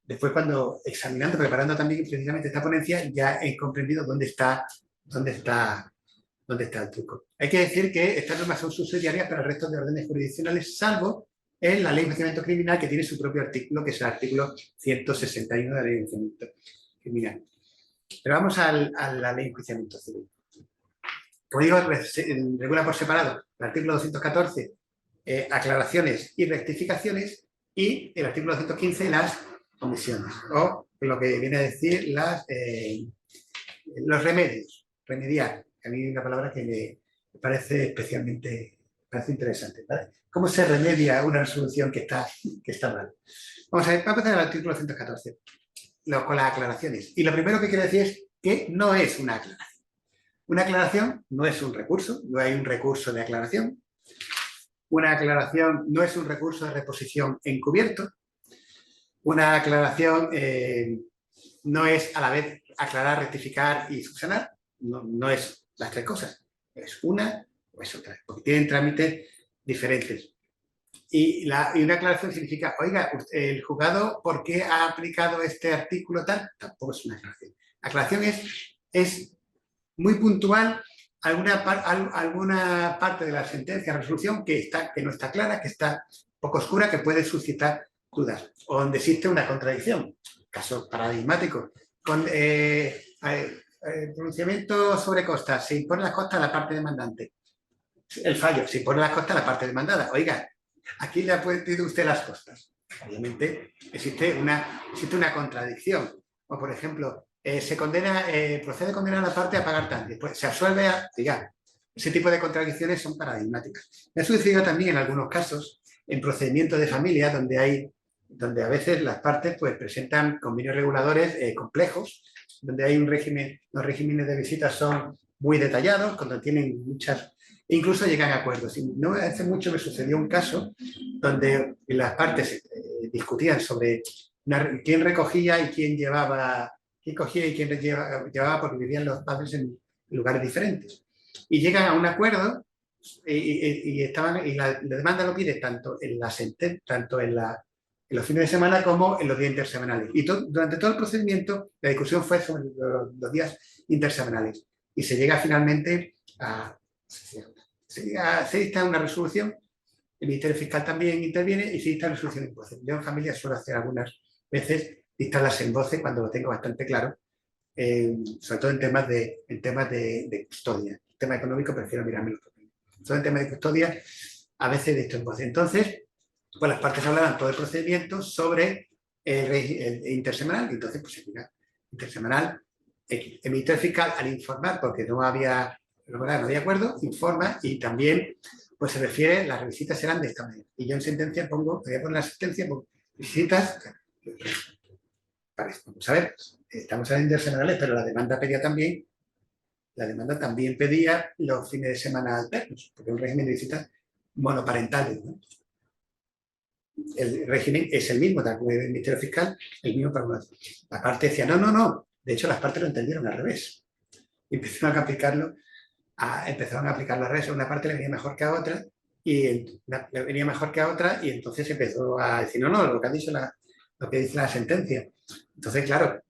Después, cuando examinando, preparando también precisamente esta ponencia, ya he comprendido dónde está el truco. Hay que decir que estas normas son subsidiarias para el resto de órdenes jurisdiccionales, salvo en la Ley de Enjuiciamiento Criminal, que tiene su propio artículo, que es el artículo 161 de la Ley de Enjuiciamiento Criminal. Pero vamos a la Ley de Enjuiciamiento Civil. Como digo, regula por separado el artículo 214, aclaraciones y rectificaciones, y el artículo 215, las omisiones, o lo que viene a decir los remedios, remediar, que a mí es una palabra que me parece especialmente interesante, ¿vale? ¿Cómo se remedia una resolución que está mal? Vamos a empezar el artículo 114, con las aclaraciones. Y lo primero que quiero decir es que no es una aclaración. Una aclaración no es un recurso, no hay un recurso de aclaración. Una aclaración no es un recurso de reposición encubierto. una aclaración no es a la vez aclarar, rectificar y subsanar, no es las tres cosas, es una o es otra, porque tienen trámites diferentes. Y una aclaración significa, oiga, el juzgado, ¿por qué ha aplicado este artículo tal? Tampoco es una aclaración. Aclaración es muy puntual alguna parte de la sentencia, resolución que no está clara, que está poco oscura, que puede suscitar dudas, o donde existe una contradicción. Caso paradigmático. Con pronunciamiento sobre costas, se impone las costas a la parte demandante. El fallo, se impone las costas a la parte demandada. Oiga, aquí le ha pedido usted las costas. Obviamente existe una contradicción. O, por ejemplo, procede a condenar a la parte a pagar tanto. Después se absuelve diga, ese tipo de contradicciones son paradigmáticas. Me ha sucedido también en algunos casos, en procedimientos de familia, donde a veces las partes pues, presentan convenios reguladores complejos, donde hay los regímenes de visitas son muy detallados, cuando tienen muchas... Incluso llegan a acuerdos. No hace mucho me sucedió un caso donde las partes discutían sobre quién recogía y quién llevaba, quién cogía y quién llevaba porque vivían los padres en lugares diferentes. Y llegan a un acuerdo y la demanda lo pide tanto en los fines de semana como en los días intersemanales. Y durante todo el procedimiento la discusión fue sobre los días intersemanales. Y se llega finalmente a... Se dicta una resolución, el Ministerio Fiscal también interviene y se dicta resolución en voce. Yo en familia suelo hacer algunas veces dictarlas en voce cuando lo tengo bastante claro, sobre todo en temas de custodia. El tema económico prefiero mirármelo. Sobre el tema de custodia, a veces dicto en voce. Entonces, pues las partes hablarán todo el procedimiento sobre el intersemanal, y entonces, pues se mira intersemanal. El Ministerio Fiscal, al informar, porque no había acuerdo, informa y también pues se refiere, las visitas serán de esta manera. Y yo en sentencia voy a poner la sentencia, visitas, vamos a ver, estamos en intersemanales, pero la demanda también pedía los fines de semana alternos, porque es un régimen de visitas monoparentales, ¿no? El régimen es el mismo, tal como el Ministerio Fiscal, el mismo para una. La parte decía, no, de hecho las partes lo entendieron al revés. Y empezaron a aplicarlo. Empezaron a aplicar las redes, una parte le venía mejor que a otra y entonces empezó a decir, no, lo que ha dicho lo que dice la sentencia. Entonces, claro,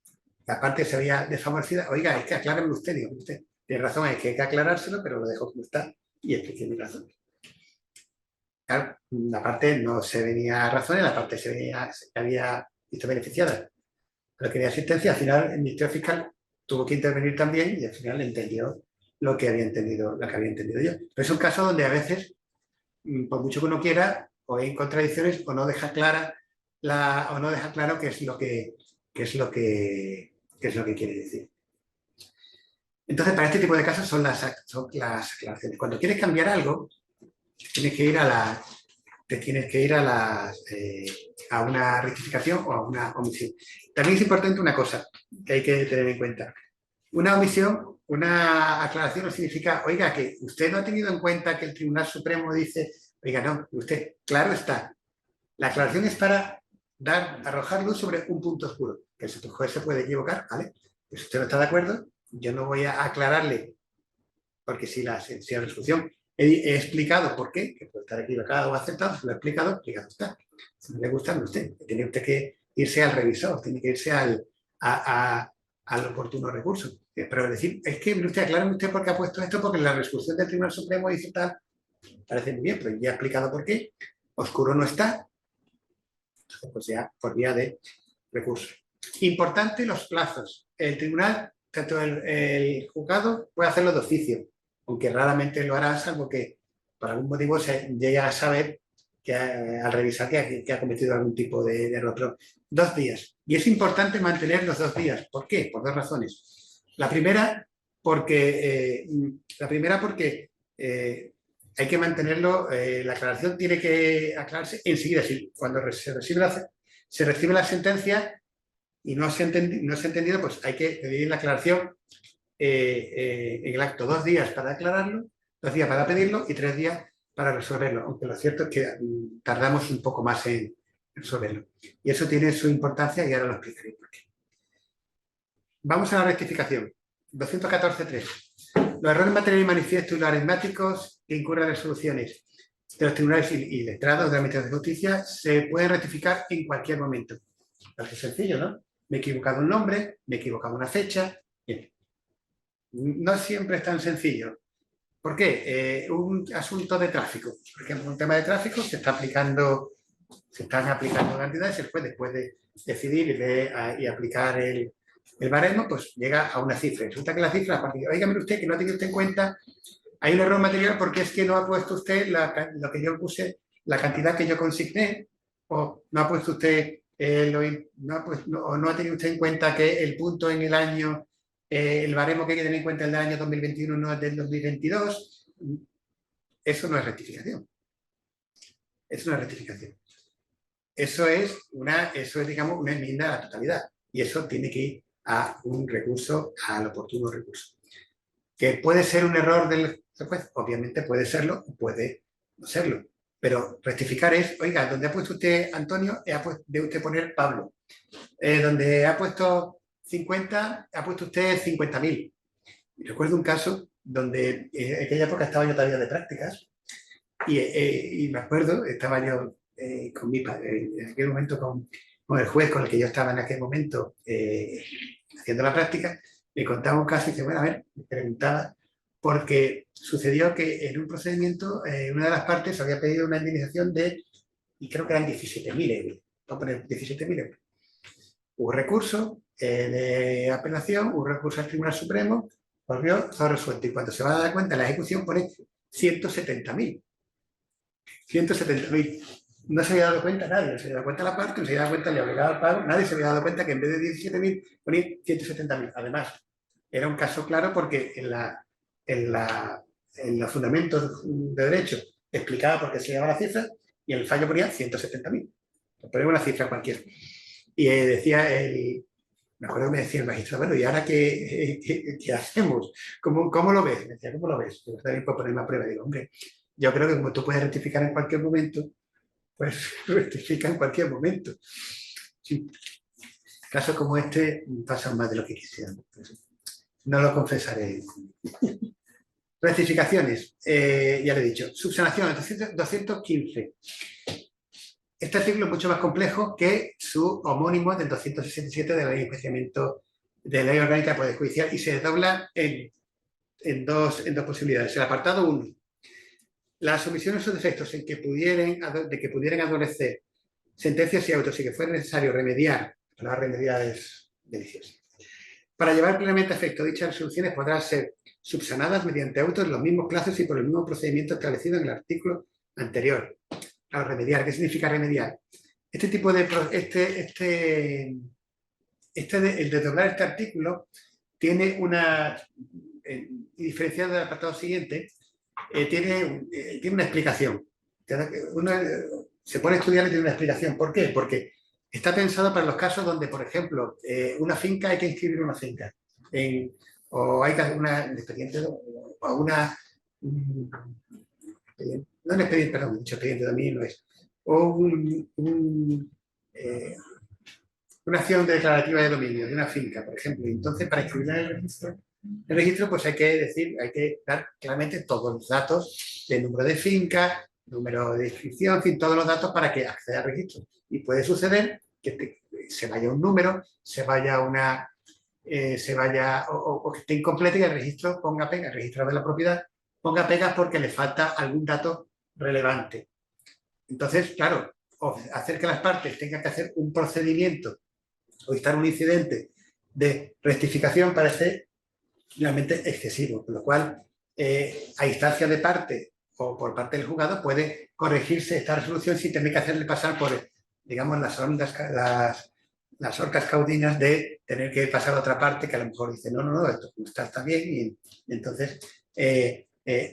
la parte se veía desfavorecida, oiga, es que acláreme usted, digo, usted tiene razón, es que hay que aclarárselo, pero lo dejo como está y expliqué mi razón. Claro, la parte no se venía a razones, la parte se había visto beneficiada. Pero quería asistencia, al final el Ministerio Fiscal tuvo que intervenir también y al final entendió lo que había entendido yo. Pero es un caso donde a veces, por mucho que uno quiera, o hay contradicciones o no deja claro qué es lo que quiere decir. Entonces, para este tipo de casos son las aclaraciones. Cuando quieres cambiar algo, tienes que ir a una rectificación o a una omisión. También es importante una cosa que hay que tener en cuenta. Una omisión, una aclaración no significa, oiga, que usted no ha tenido en cuenta que el Tribunal Supremo dice, oiga, no, usted, claro está. La aclaración es para arrojar luz sobre un punto oscuro, que el juez se puede equivocar, ¿vale? Pues si usted no está de acuerdo, yo no voy a aclararle, porque si la resolución he explicado por qué, que puede estar equivocado o aceptado, si lo he explicado está. Si no le gusta, no usted. Tiene usted que irse al revisor, tiene que irse al oportuno recurso. Pero decir, es que usted, aclárame usted por qué ha puesto esto, porque la resolución del Tribunal Supremo dice tal, parece muy bien, pero ya he explicado por qué, oscuro no está, pues ya por vía de recurso. Importante los plazos. El tribunal, tanto el juzgado, puede hacerlo de oficio, aunque raramente lo hará, salvo que por algún motivo se llega a saber que al revisar que ha cometido algún tipo de error. Pero 2 días. Y es importante mantener los 2 días. ¿Por qué? Por 2 razones. La primera, porque hay que mantenerlo, la aclaración tiene que aclararse enseguida. Cuando se recibe la sentencia y no se ha entendido, pues hay que pedir la aclaración en el acto. 2 días para aclararlo, 2 días para pedirlo y 3 días para resolverlo. Aunque lo cierto es que tardamos un poco más en resolverlo. Y eso tiene su importancia y ahora lo explicaré por qué. Vamos a la rectificación. 214.3. Los errores materiales manifiestos y los aritméticos que incurren en resoluciones de los tribunales y letrados de la Administración de Justicia se pueden rectificar en cualquier momento. Es sencillo, ¿no? Me he equivocado un nombre, me he equivocado una fecha. Bien. No siempre es tan sencillo. ¿Por qué? Un asunto de tráfico. Por ejemplo, un tema de tráfico se están aplicando cantidades, el juez después de decidir y aplicar el baremo, pues llega a una cifra. Resulta que la cifra, oígame usted, que no ha tenido usted en cuenta, hay un error material porque es que no ha puesto usted lo que yo puse, la cantidad que yo consigné, o no ha puesto usted, no ha tenido usted en cuenta que el punto en el año, el baremo que hay que tener en cuenta es del año 2021, no es del 2022. Eso no es rectificación. Eso no es rectificación. Eso es, digamos, una enmienda a la totalidad. Y eso tiene que ir a un recurso, al oportuno recurso. ¿Que puede ser un error del juez? Obviamente puede serlo o puede no serlo. Pero rectificar es, oiga, donde ha puesto usted Antonio, debe usted poner Pablo. Donde ha puesto 50, ha puesto usted 50.000. Recuerdo un caso donde en aquella época estaba yo todavía de prácticas y me acuerdo, estaba yo con mi padre, en aquel momento con el juez con el que yo estaba en aquel momento haciendo la práctica, me contaba un caso y dice, bueno, a ver, me preguntaba, porque sucedió que en un procedimiento una de las partes había pedido una indemnización y creo que eran 17.000 euros, vamos a poner 17.000 euros. Hubo recurso de apelación, hubo recurso al Tribunal Supremo, volvió todo resuelto. Y cuando se va a dar cuenta, la ejecución pone 170.000. 170.000. No se había dado cuenta nadie, no se había dado cuenta la parte, no se había dado cuenta, le obligaba al pago, nadie se había dado cuenta que en vez de 17.000 ponía 170.000. Además, era un caso claro porque en los fundamentos de derecho explicaba por qué se llamaba la cifra y en el fallo ponía 170.000. Ponemos una cifra cualquiera. Y decía me acuerdo que me decía el magistrado, bueno, ¿y ahora qué hacemos? ¿Cómo lo ves? Me decía, ¿cómo lo ves? Me gustaría ponerme a prueba. Digo, hombre, yo creo que como tú puedes rectificar en cualquier momento, pues rectifica en cualquier momento. Sí. Casos como este pasan más de lo que quisiéramos. No lo confesaré. Rectificaciones, ya le he dicho. Subsanación, 215. Este artículo es mucho más complejo que su homónimo del 267 de la Ley de Enjuiciamiento de la Ley Orgánica del Poder Judicial y se desdobla en dos posibilidades. El apartado 1. Las omisiones o defectos de que pudieran adolecer sentencias y autos y que fuera necesario remediar, la remediar es deliciosa. Para llevar plenamente a efecto dichas resoluciones podrán ser subsanadas mediante autos en los mismos plazos y por el mismo procedimiento establecido en el artículo anterior. Claro, remediar, ¿qué significa remediar? Este tipo de... el desdoblar este artículo tiene una... diferenciado del apartado siguiente, tiene una explicación. Se pone a estudiar y tiene una explicación. ¿Por qué? Porque está pensado para los casos donde, por ejemplo, una finca hay que inscribir una finca. O hay que hacer un expediente o una... no un expediente, perdón, un expediente también no es. O una acción declarativa de dominio de una finca, por ejemplo. Entonces, para inscribirla en el registro, pues hay que dar claramente todos los datos del número de finca, número de inscripción, en fin, todos los datos para que acceda al registro. Y puede suceder que se vaya un número, se vaya o que esté incompleto y el registro ponga pegas, el registrador de la propiedad ponga pegas porque le falta algún dato relevante. Entonces, claro, hacer que las partes tengan que hacer un procedimiento o estar un incidente de rectificación parece realmente excesivo, con lo cual a instancia de parte o por parte del juzgado puede corregirse esta resolución sin tener que hacerle pasar por, digamos, las orcas caudinas de tener que pasar a otra parte que a lo mejor dice, no, esto está bien, y entonces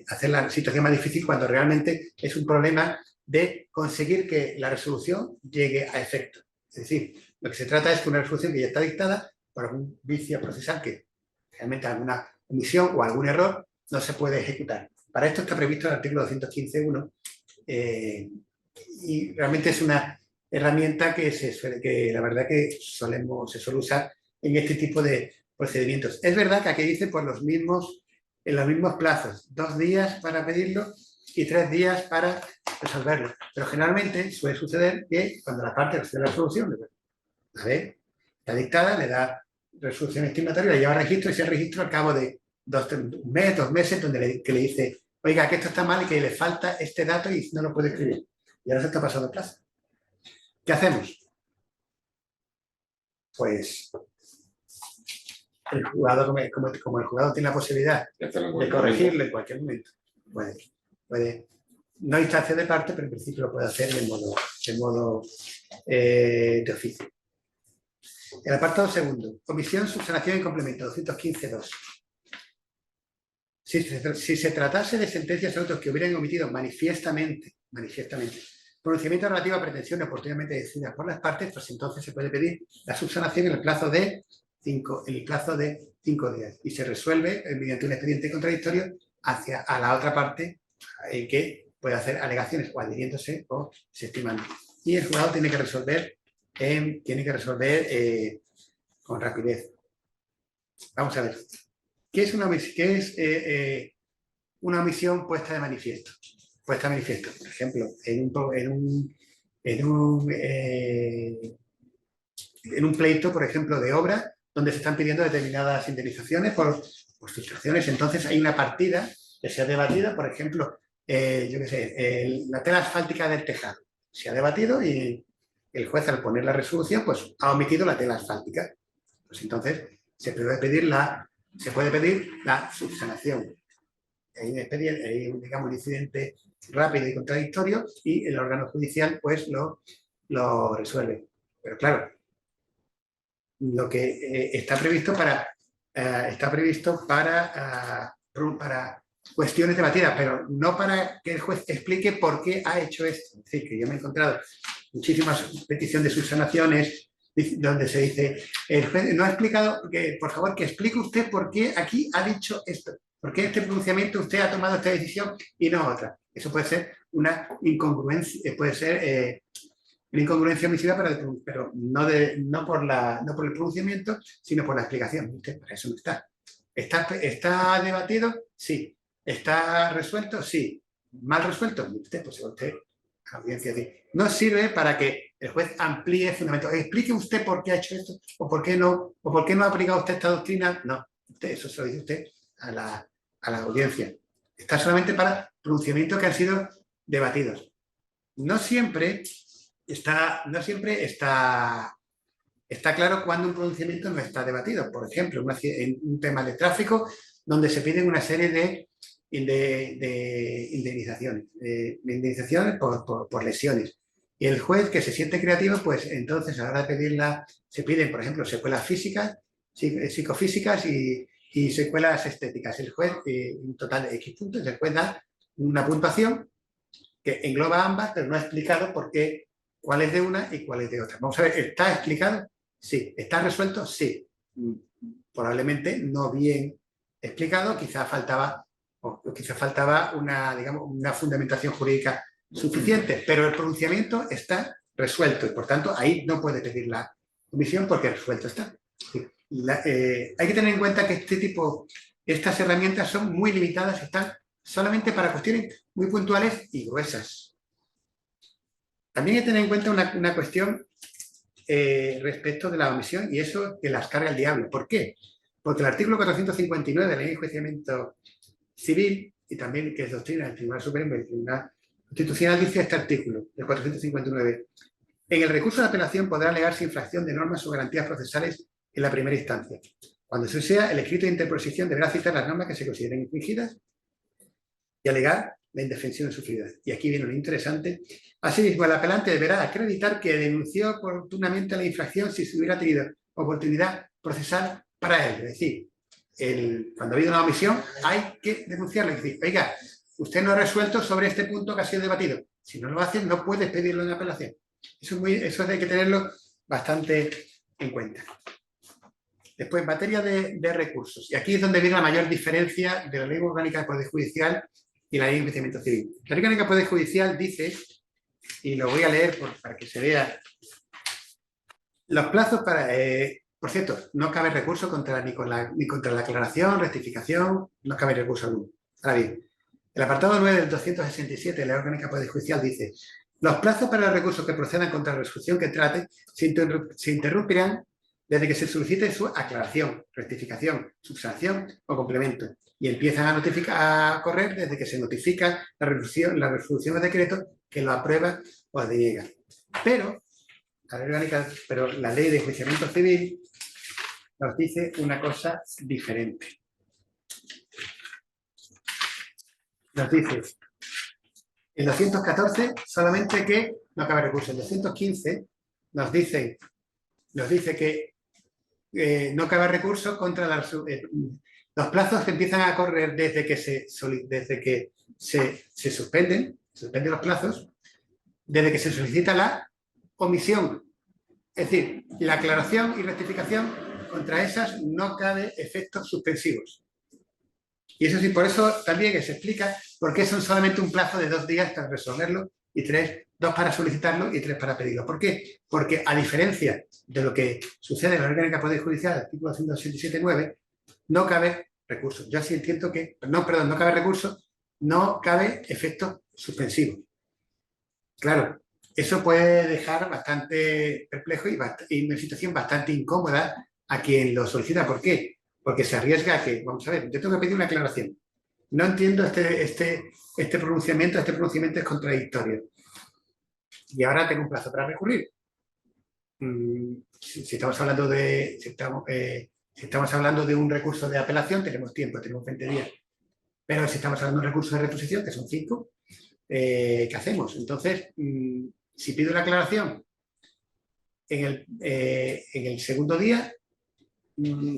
hacer la situación más difícil cuando realmente es un problema de conseguir que la resolución llegue a efecto. Es decir, lo que se trata es que una resolución que ya está dictada por algún vicio procesal que realmente alguna omisión o algún error no se puede ejecutar. Para esto está previsto el artículo 215.1 y realmente es una herramienta que la verdad que se suele usar en este tipo de procedimientos. Es verdad que aquí dice por en los mismos plazos, 2 días para pedirlo y 3 días para resolverlo. Pero generalmente suele suceder que cuando la parte recibe la resolución, la ve, está dictada, le da resolución estimatoria, le lleva al registro y ese registro al cabo de 1 mes, 2 meses, que le dice, oiga, que esto está mal y que le falta este dato y no lo puede escribir. Y ahora se está pasando el plazo. ¿Qué hacemos? Pues el jugador, como el jugador tiene la posibilidad de corregirlo en cualquier momento, puede no hay instancia de parte, pero en principio lo puede hacer de modo de oficio. El apartado segundo, omisión, subsanación y complemento, 215.2. Si se tratase de sentencias autos que hubieran omitido manifiestamente, pronunciamiento relativo a pretensiones oportunamente decididas por las partes, pues entonces se puede pedir la subsanación en el plazo de 5 días y se resuelve mediante un expediente contradictorio a la otra parte en que puede hacer alegaciones o adhiriéndose o desestimando. Y el juzgado tiene que resolver con rapidez. Vamos a ver. ¿Qué es una omisión puesta de manifiesto? Puesta de manifiesto, por ejemplo, en un pleito, por ejemplo, de obra, donde se están pidiendo determinadas indemnizaciones por filtraciones. Entonces hay una partida que se ha debatido, por ejemplo, yo qué sé, la tela asfáltica del tejado. Se ha debatido y el juez, al poner la resolución, pues ha omitido la tela asfáltica. Pues entonces se puede pedir la subsanación. Hay digamos, un incidente rápido y contradictorio y el órgano judicial pues lo resuelve. Pero claro, lo que está previsto para cuestiones debatidas, pero no para que el juez explique por qué ha hecho esto. Es decir, que yo me he encontrado muchísimas peticiones de subsanaciones donde se dice, el juez no ha explicado, por favor, que explique usted por qué aquí ha dicho esto, por qué este pronunciamiento usted ha tomado esta decisión y no otra. Eso puede ser una incongruencia, una incongruencia omisiva, pero no por el pronunciamiento, sino por la explicación. Usted para eso no está. ¿Está debatido? Sí. ¿Está resuelto? Sí. ¿Mal resuelto? Usted, audiencia, no sirve para que el juez amplíe fundamentos. Explique usted por qué ha hecho esto, o por qué no ha aplicado usted esta doctrina. No, eso se lo dice usted a la audiencia. Está solamente para pronunciamientos que han sido debatidos. No siempre está claro cuando un pronunciamiento no está debatido. Por ejemplo, en un tema de tráfico donde se piden una serie de indemnizaciones por lesiones. Y el juez, que se siente creativo, pues entonces a la hora de pedirla, se piden, por ejemplo, secuelas físicas, psicofísicas y secuelas estéticas. El juez, en total de X puntos, el juez da una puntuación que engloba ambas, pero no ha explicado por qué, cuál es de una y cuál es de otra. Vamos a ver, ¿está explicado? Sí. ¿Está resuelto? Sí. Probablemente no bien explicado, quizás faltaba una fundamentación jurídica suficiente, pero el pronunciamiento está resuelto y por tanto ahí no puede pedir la omisión porque resuelto está. Hay que tener en cuenta que estas herramientas son muy limitadas, están solamente para cuestiones muy puntuales y gruesas. También hay que tener en cuenta una cuestión respecto de la omisión, y eso que las carga el diablo. ¿Por qué? Porque el artículo 459 de la Ley de Enjuiciamiento Civil, y también que es doctrina del Tribunal Supremo y del Tribunal Constitucional, dice este artículo, el 459. En el recurso de apelación podrá alegarse infracción de normas o garantías procesales en la primera instancia. Cuando eso sea, el escrito de interposición deberá citar las normas que se consideren infringidas y alegar la indefensión sufrida. Y aquí viene lo interesante. Asimismo, el apelante deberá acreditar que denunció oportunamente la infracción si se hubiera tenido oportunidad procesal para él. Es decir, cuando ha habido una omisión, hay que denunciarlo. Es decir, oiga, usted no ha resuelto sobre este punto que ha sido debatido. Si no lo hace, no puede pedirlo en apelación. Eso hay que tenerlo bastante en cuenta. Después, en materia de recursos. Y aquí es donde viene la mayor diferencia de la Ley Orgánica del Poder Judicial y la Ley de Enjuiciamiento Civil. La Ley Orgánica del Poder Judicial dice y lo voy a leer para que se vea. Los plazos para... por cierto, no cabe recurso ni contra la aclaración, rectificación, no cabe recurso alguno. Ahora bien, el apartado 9 del 267 de la Orgánica Poder Judicial dice: los plazos para los recursos que procedan contra la resolución que trate se interrumpirán desde que se solicite su aclaración, rectificación, subsanación o complemento, y empiezan a correr desde que se notifica la resolución o decreto que lo aprueba o deniega. Pero la ley de enjuiciamiento civil nos dice una cosa diferente. Nos dice el 214 solamente que no cabe recurso. El 215 nos dice que no cabe recurso contra los plazos que empiezan a correr desde que se suspenden los plazos, desde que se solicita la omisión. Es decir, la aclaración y rectificación, contra esas no cabe efectos suspensivos. Y eso sí, por eso también se explica por qué son solamente un plazo de 2 días para resolverlo y 2 para solicitarlo y 3 para pedirlo. ¿Por qué? Porque a diferencia de lo que sucede en la Orgánica Poder Judicial, artículo 187.9, no cabe recurso. Yo sí entiendo que, no cabe recurso, no cabe efecto suspensivo. Claro, eso puede dejar bastante perplejo y una situación bastante incómoda a quien lo solicita. ¿Por qué? Porque se arriesga a que, vamos a ver, yo tengo que pedir una aclaración. No entiendo este pronunciamiento es contradictorio. Y ahora tengo un plazo para recurrir. Si estamos hablando de un recurso de apelación, tenemos tiempo, tenemos 20 días. Pero si estamos hablando de un recurso de reposición, que son 5, ¿qué hacemos? Entonces, si pido la aclaración en el segundo día,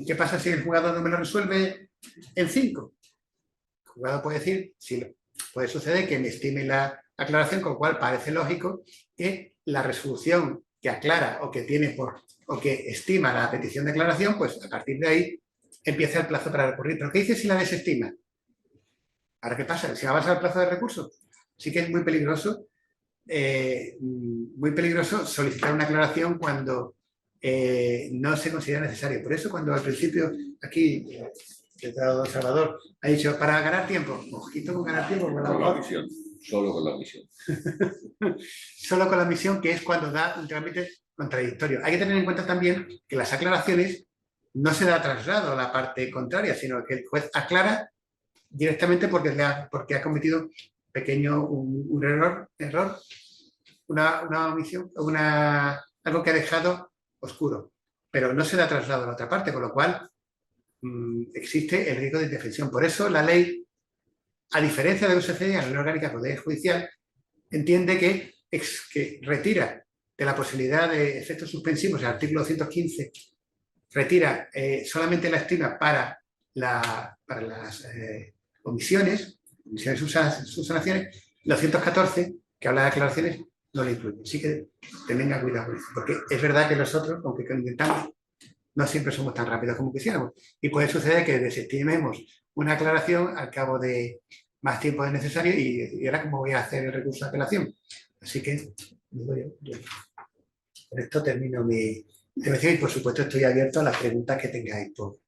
¿qué pasa si el juzgado no me lo resuelve en 5? El juzgado puede decir, sí, puede suceder que me estime la aclaración, con lo cual parece lógico que la resolución que aclara o que estima la petición de aclaración, pues a partir de ahí empieza el plazo para recurrir. ¿Pero qué dice si la desestima? ¿Ahora qué pasa? ¿Se avanza el plazo de recurso? Sí que es muy peligroso solicitar una aclaración cuando no se considera necesario. Por eso cuando al principio aquí el don Salvador ha dicho para ganar tiempo, ojito con ganar tiempo. Con la omisión, solo con la omisión. Solo con la omisión, que es cuando da un trámite contradictorio. Hay que tener en cuenta también que las aclaraciones no se da traslado a la parte contraria, sino que el juez aclara directamente porque ha cometido un error, una omisión, algo que ha dejado oscuro, pero no se da traslado a la otra parte, con lo cual existe el riesgo de indefensión. Por eso la ley, a diferencia de lo que sucede en la Ley Orgánica del Poder Judicial, entiende que retira de la posibilidad de efectos suspensivos, el artículo 215 retira solamente la estima para las omisiones, subsanaciones, los 214, que habla de aclaraciones, no lo incluye. Así que tengan cuidado con eso, porque es verdad que nosotros, aunque intentamos, no siempre somos tan rápidos como quisiéramos. Y puede suceder que desestimemos una aclaración al cabo de más tiempo de necesario y ahora cómo voy a hacer el recurso de apelación. Así que con esto termino mi intervención y por supuesto estoy abierto a las preguntas que tengáis por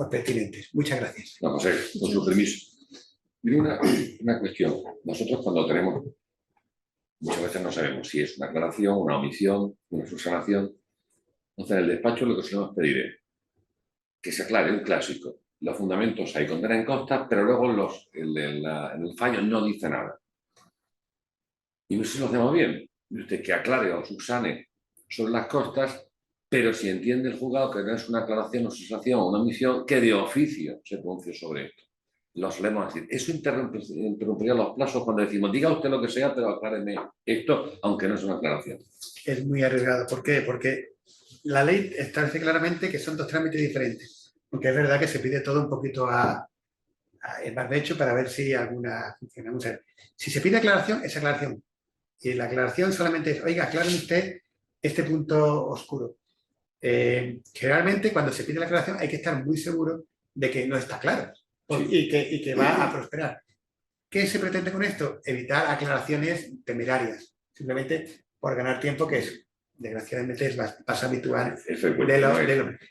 pertinentes. Muchas gracias. No, José, con su permiso. Mira una cuestión. Nosotros cuando tenemos, muchas veces no sabemos si es una aclaración, una omisión, una subsanación. Entonces en el despacho lo que solemos pedir es que se aclare un clásico. Los fundamentos hay condena en costas, pero luego en el fallo no dice nada. Y no sé si lo hacemos bien. Usted que aclare o subsane sobre las costas, pero si entiende el juzgado que no es una aclaración o subsanación o una omisión, que de oficio se pronuncie sobre esto. Lo solemos decir. Eso interrumpiría los plazos cuando decimos, diga usted lo que sea, pero acláreme esto, aunque no es una aclaración. Es muy arriesgado. ¿Por qué? Porque la ley establece claramente que son 2 trámites diferentes. Aunque es verdad que se pide todo un poquito en barbecho para ver si alguna funciona. Vamos a ver. Si se pide aclaración, es aclaración. Y la aclaración solamente es, oiga, aclare usted este punto oscuro. Generalmente, cuando se pide la aclaración, hay que estar muy seguro de que no está claro y que va a prosperar. ¿Qué se pretende con esto? Evitar aclaraciones temerarias, simplemente por ganar tiempo, que es, desgraciadamente, es más habitual.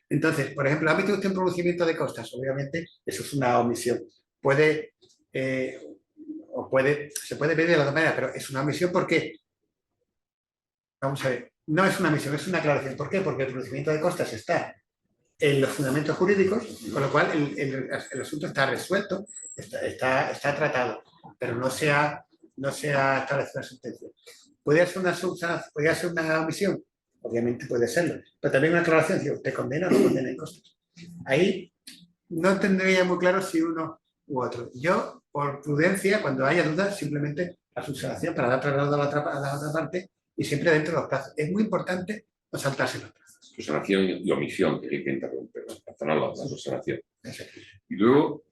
Entonces, por ejemplo, ¿ha metido usted un pronunciamiento de costas? Obviamente, eso es una omisión. Se puede pedir de la otra manera, pero es una omisión. ¿Por qué? Vamos a ver, no es una omisión, es una aclaración. ¿Por qué? Porque el pronunciamiento de costas está en los fundamentos jurídicos, con lo cual el asunto está resuelto, está tratado, pero no se ha establecido una sentencia. ¿Puede ser una omisión? Obviamente puede serlo, pero también una aclaración, si usted condena o no condena en costas. Ahí no tendría muy claro si uno u otro. Yo, por prudencia, cuando haya dudas, simplemente la subsanación para dar traslado a la otra parte y siempre dentro de los plazos. Es muy importante no saltarse los plazos. Subsanación y omisión, que hay que interrumpir, la subsanación. Y luego,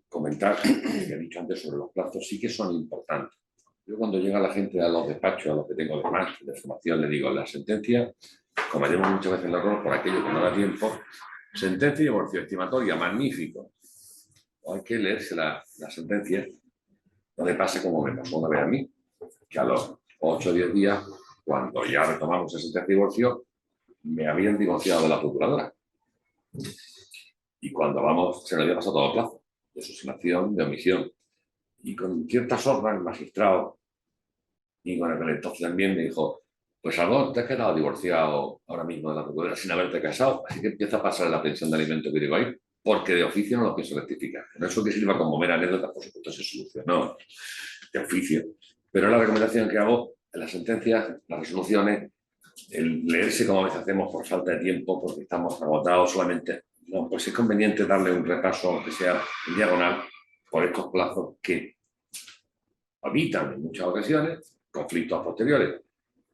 comentar, que he dicho antes sobre los plazos, sí que son importantes. Yo cuando llega la gente a los despachos, a los que tengo de máster, de formación, le digo, la sentencia, cometemos muchas veces el error por aquello que no da tiempo, sentencia y divorcio estimatoria, magnífico. Hay que leerse la sentencia, no le pase como me pasó una vez a mí, que a los 8 o 10 días, cuando ya retomamos esa sentencia de divorcio, me habían divorciado de la procuradora. Y cuando vamos, se nos había pasado todo el plazo de subsanación, de omisión. Y con ciertas obras, el magistrado, y con el entonces también me dijo, pues algo te has quedado divorciado ahora mismo de la procuradora sin haberte casado, así que empieza a pasar la pensión de alimento que digo ahí, porque de oficio no lo pienso rectificar. No es que sirva como mera anécdota, por supuesto se solucionó de oficio. Pero la recomendación que hago en las sentencias, las resoluciones, el leerse como a veces hacemos por falta de tiempo, porque estamos agotados solamente. No, pues es conveniente darle un repaso, aunque sea en diagonal, por estos plazos que evitan en muchas ocasiones conflictos posteriores.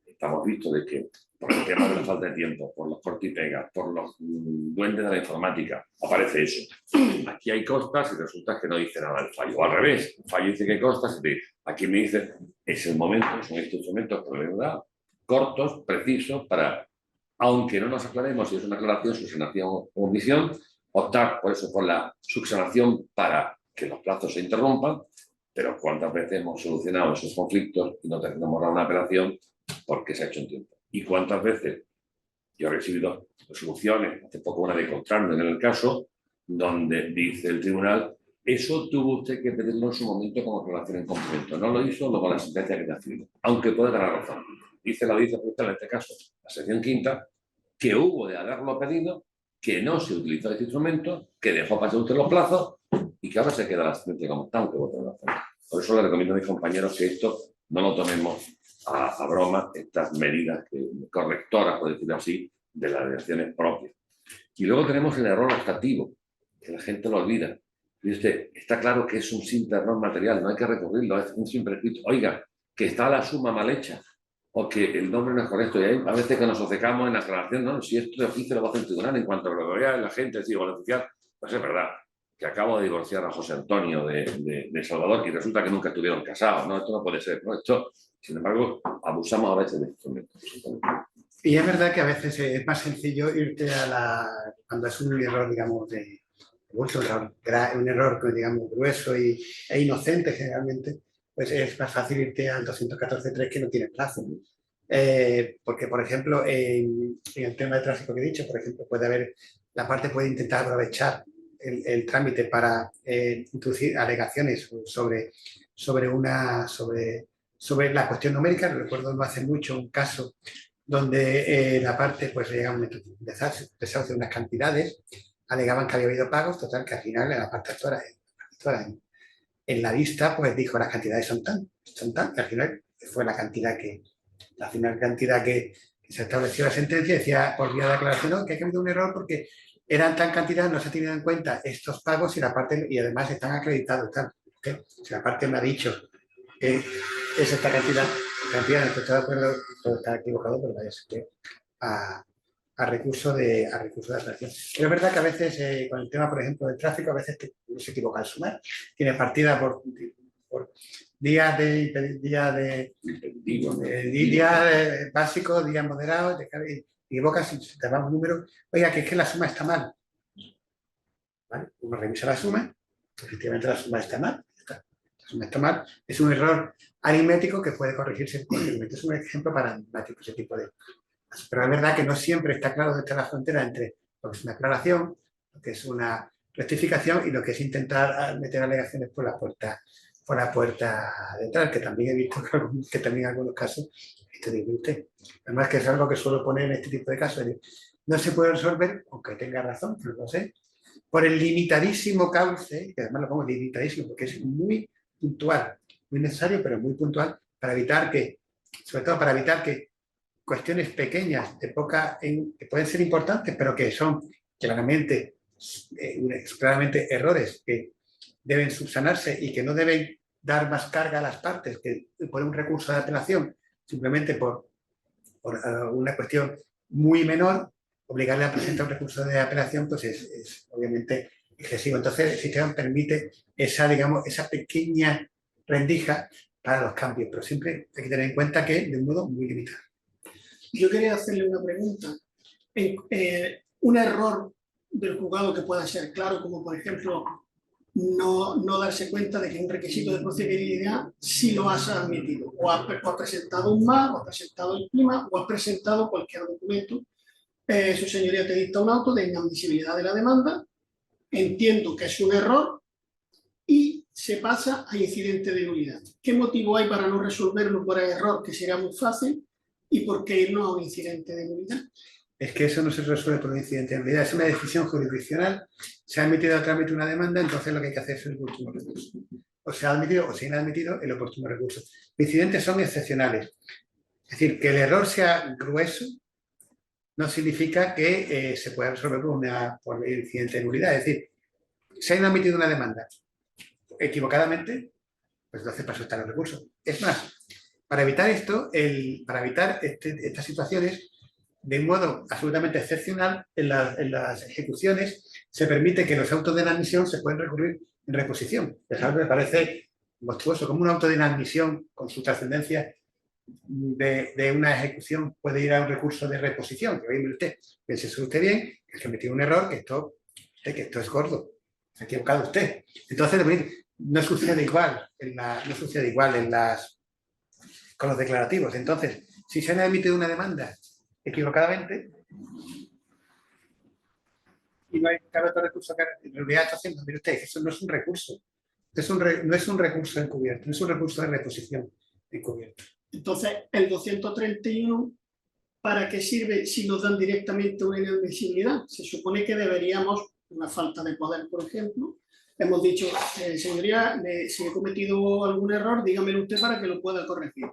Estamos vistos de que por el tema de la falta de tiempo, por los corte y pega, por los duendes de la informática, aparece eso. Aquí hay costas y resulta que no dice nada del fallo. O al revés, el fallo dice que hay costas y aquí me dice, es el momento, son estos instrumentos por verdad, cortos, precisos, para, aunque no nos aclaremos si es una aclaración, subsanación o omisión, optar por eso, por la subsanación para que los plazos se interrumpan, pero cuántas veces hemos solucionado esos conflictos y no tenemos una apelación porque se ha hecho en tiempo. Y cuántas veces yo he recibido resoluciones, hace poco una de Contrarno en el caso, donde dice el tribunal, eso tuvo usted que pedirlo en su momento como aclaración en cumplimiento. No lo hizo, luego la sentencia que te ha sido, aunque puede tener razón. Dice la audiencia judicial en este caso, la sección quinta, que hubo de haberlo pedido, que no se utilizó este instrumento, que dejó pasar usted los plazos y que ahora se queda la sentencia como está, aunque vote razón. Por eso le recomiendo a mis compañeros que esto no lo tomemos a broma, estas medidas correctoras, por decirlo así, de las direcciones propias. Y luego tenemos el error optativo, que la gente lo olvida. Y usted, está claro que es un simple error material, no hay que recurrirlo, es un simple escrito. Oiga, que está la suma mal hecha, o que el nombre no es correcto. Y hay a veces que nos obcecamos en la aclaración, no, si esto de oficio lo va a hacer el tribunal, en cuanto lo vea la gente, digo, el oficial, pues es verdad, que acabo de divorciar a José Antonio de Salvador y resulta que nunca estuvieron casados. No, esto no puede ser. ¿No? Esto, sin embargo, abusamos a veces de instrumentos. Y es verdad que a veces es más sencillo irte a cuando es un error, digamos, un error, digamos, grueso e inocente generalmente, pues es más fácil irte al 214.3 que no tiene plazo. Porque, por ejemplo, en el tema de tráfico que he dicho, por ejemplo, la parte puede intentar aprovechar el trámite para introducir alegaciones sobre la cuestión numérica. Recuerdo no hace mucho un caso donde la parte, pues, digamos, desahucio de unas cantidades, alegaban que había habido pagos, total, que al final la parte actora en la vista, pues dijo las cantidades son tan, y al final fue la final cantidad que se estableció la sentencia, decía por vía de aclaración, ¿no?, que ha habido un error porque eran tan cantidades, no se ha tenido en cuenta estos pagos y además están acreditados. Tal. Si la parte me ha dicho que es esta cantidad, no estoy de acuerdo, todo está equivocado, pero vaya a ser que a recurso de apelación. Pero es verdad que a veces, con el tema, por ejemplo, del tráfico, a veces se equivoca al sumar. Tiene partida por días básicos, días moderados, equivocas si te damos un número, oiga, que es que la suma está mal. ¿Vale? Uno revisa la suma, efectivamente la suma está mal. no está mal, es un error aritmético que puede corregirse fácilmente. Es un ejemplo paradigmático ese tipo de cosas. Pero es verdad que no siempre está claro dónde está la frontera entre lo que es una aclaración, lo que es una rectificación y lo que es intentar meter alegaciones por la puerta de entrada, que también he visto que también en algunos casos esto dice usted. Además que es algo que suelo poner en este tipo de casos. No se puede resolver, aunque tenga razón, no lo sé, por el limitadísimo cauce, que además lo pongo limitadísimo porque es muy puntual, muy necesario, pero muy puntual, para evitar que, sobre todo para evitar que cuestiones pequeñas, que pueden ser importantes, pero que son claramente errores que deben subsanarse y que no deben dar más carga a las partes que por un recurso de apelación, simplemente por una cuestión muy menor, obligarle a presentar un recurso de apelación pues es obviamente excesivo. Entonces el sistema permite esa pequeña rendija para los cambios, pero siempre hay que tener en cuenta que de un modo muy limitado. Yo quería hacerle una pregunta. Un error del juzgado que pueda ser claro, como por ejemplo no darse cuenta de que un requisito de procedibilidad sí lo has admitido, o has presentado un MAC, o has presentado el PIMA, o has presentado cualquier documento. Su señoría te dicta un auto de inadmisibilidad de la demanda, entiendo que es un error y se pasa a incidente de nulidad. ¿Qué motivo hay para no resolverlo por el error, que sería muy fácil, y por qué irnos a un incidente de nulidad? Es que eso no se resuelve por un incidente de nulidad, es una decisión jurisdiccional, se ha admitido a trámite una demanda, entonces lo que hay que hacer es el último recurso. O se ha admitido o se ha inadmitido el oportuno recurso. Los incidentes son excepcionales. Es decir, que el error sea grueso no significa que se pueda resolver por el incidente de nulidad. Es decir, se ha inadmitido una demanda equivocadamente, pues entonces para soltar el recurso. Es más, para evitar esto, para evitar estas situaciones, de un modo absolutamente excepcional, en las ejecuciones se permite que los autos de inadmisión se pueden recurrir en reposición. Es algo que me parece monstruoso, como un auto de inadmisión con su trascendencia de una ejecución puede ir a un recurso de reposición. Que oye usted, piense usted bien, que es que metió un error, que esto es gordo, se ha equivocado usted. Entonces, no sucede igual con los declarativos. Entonces, si se ha emitido una demanda equivocadamente y no hay otro recurso que en realidad está haciendo, mire usted, eso no es un recurso, no es un recurso encubierto, no es un recurso de reposición encubierto. Entonces, el 231, ¿para qué sirve si nos dan directamente una inadmisibilidad? Se supone que deberíamos, una falta de poder, por ejemplo, hemos dicho, señoría, si he cometido algún error, dígamelo usted para que lo pueda corregir.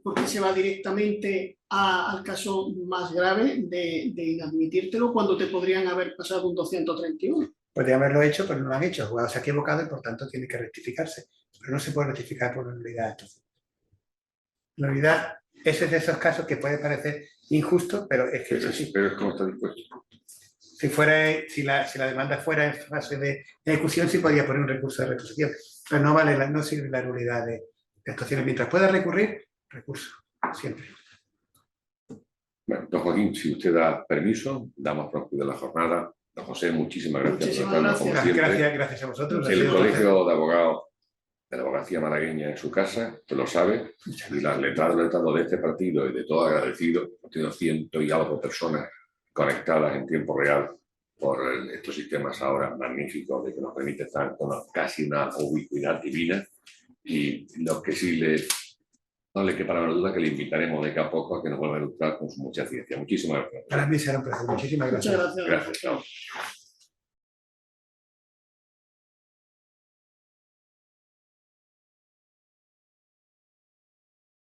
Porque se va directamente al caso más grave de inadmitírtelo cuando te podrían haber pasado un 231. Podría haberlo hecho, pero no lo han hecho. El juzgado se ha equivocado y por tanto tiene que rectificarse. Pero no se puede rectificar por la nulidad. La nulidad es de esos casos que puede parecer injusto, pero es que pero, sí. Pero es como está dispuesto. Si la demanda fuera en fase de ejecución, sí podría poner un recurso de reposición. Pero no sirve la nulidad de actuaciones. Mientras pueda recurrir, recurso, siempre. Bueno, don Joaquín, si usted da permiso, damos por concluida la jornada. Don José, muchísimas gracias por estarnos como siempre. Gracias a vosotros. El Colegio de Abogados de la Abogacía Malagueña en su casa, usted lo sabe, y las letradas de este partido y de todo agradecido, hemos tenido 100 y algo personas conectadas en tiempo real por estos sistemas ahora magníficos de que nos permite estar con casi una ubicuidad divina, y lo que sí no le quepa la duda que le invitaremos de acá a poco a que nos vuelva a ilustrar con su mucha ciencia. Muchísimas gracias. Para mí será un placer. Muchísimas gracias. Muchas gracias. Gracias.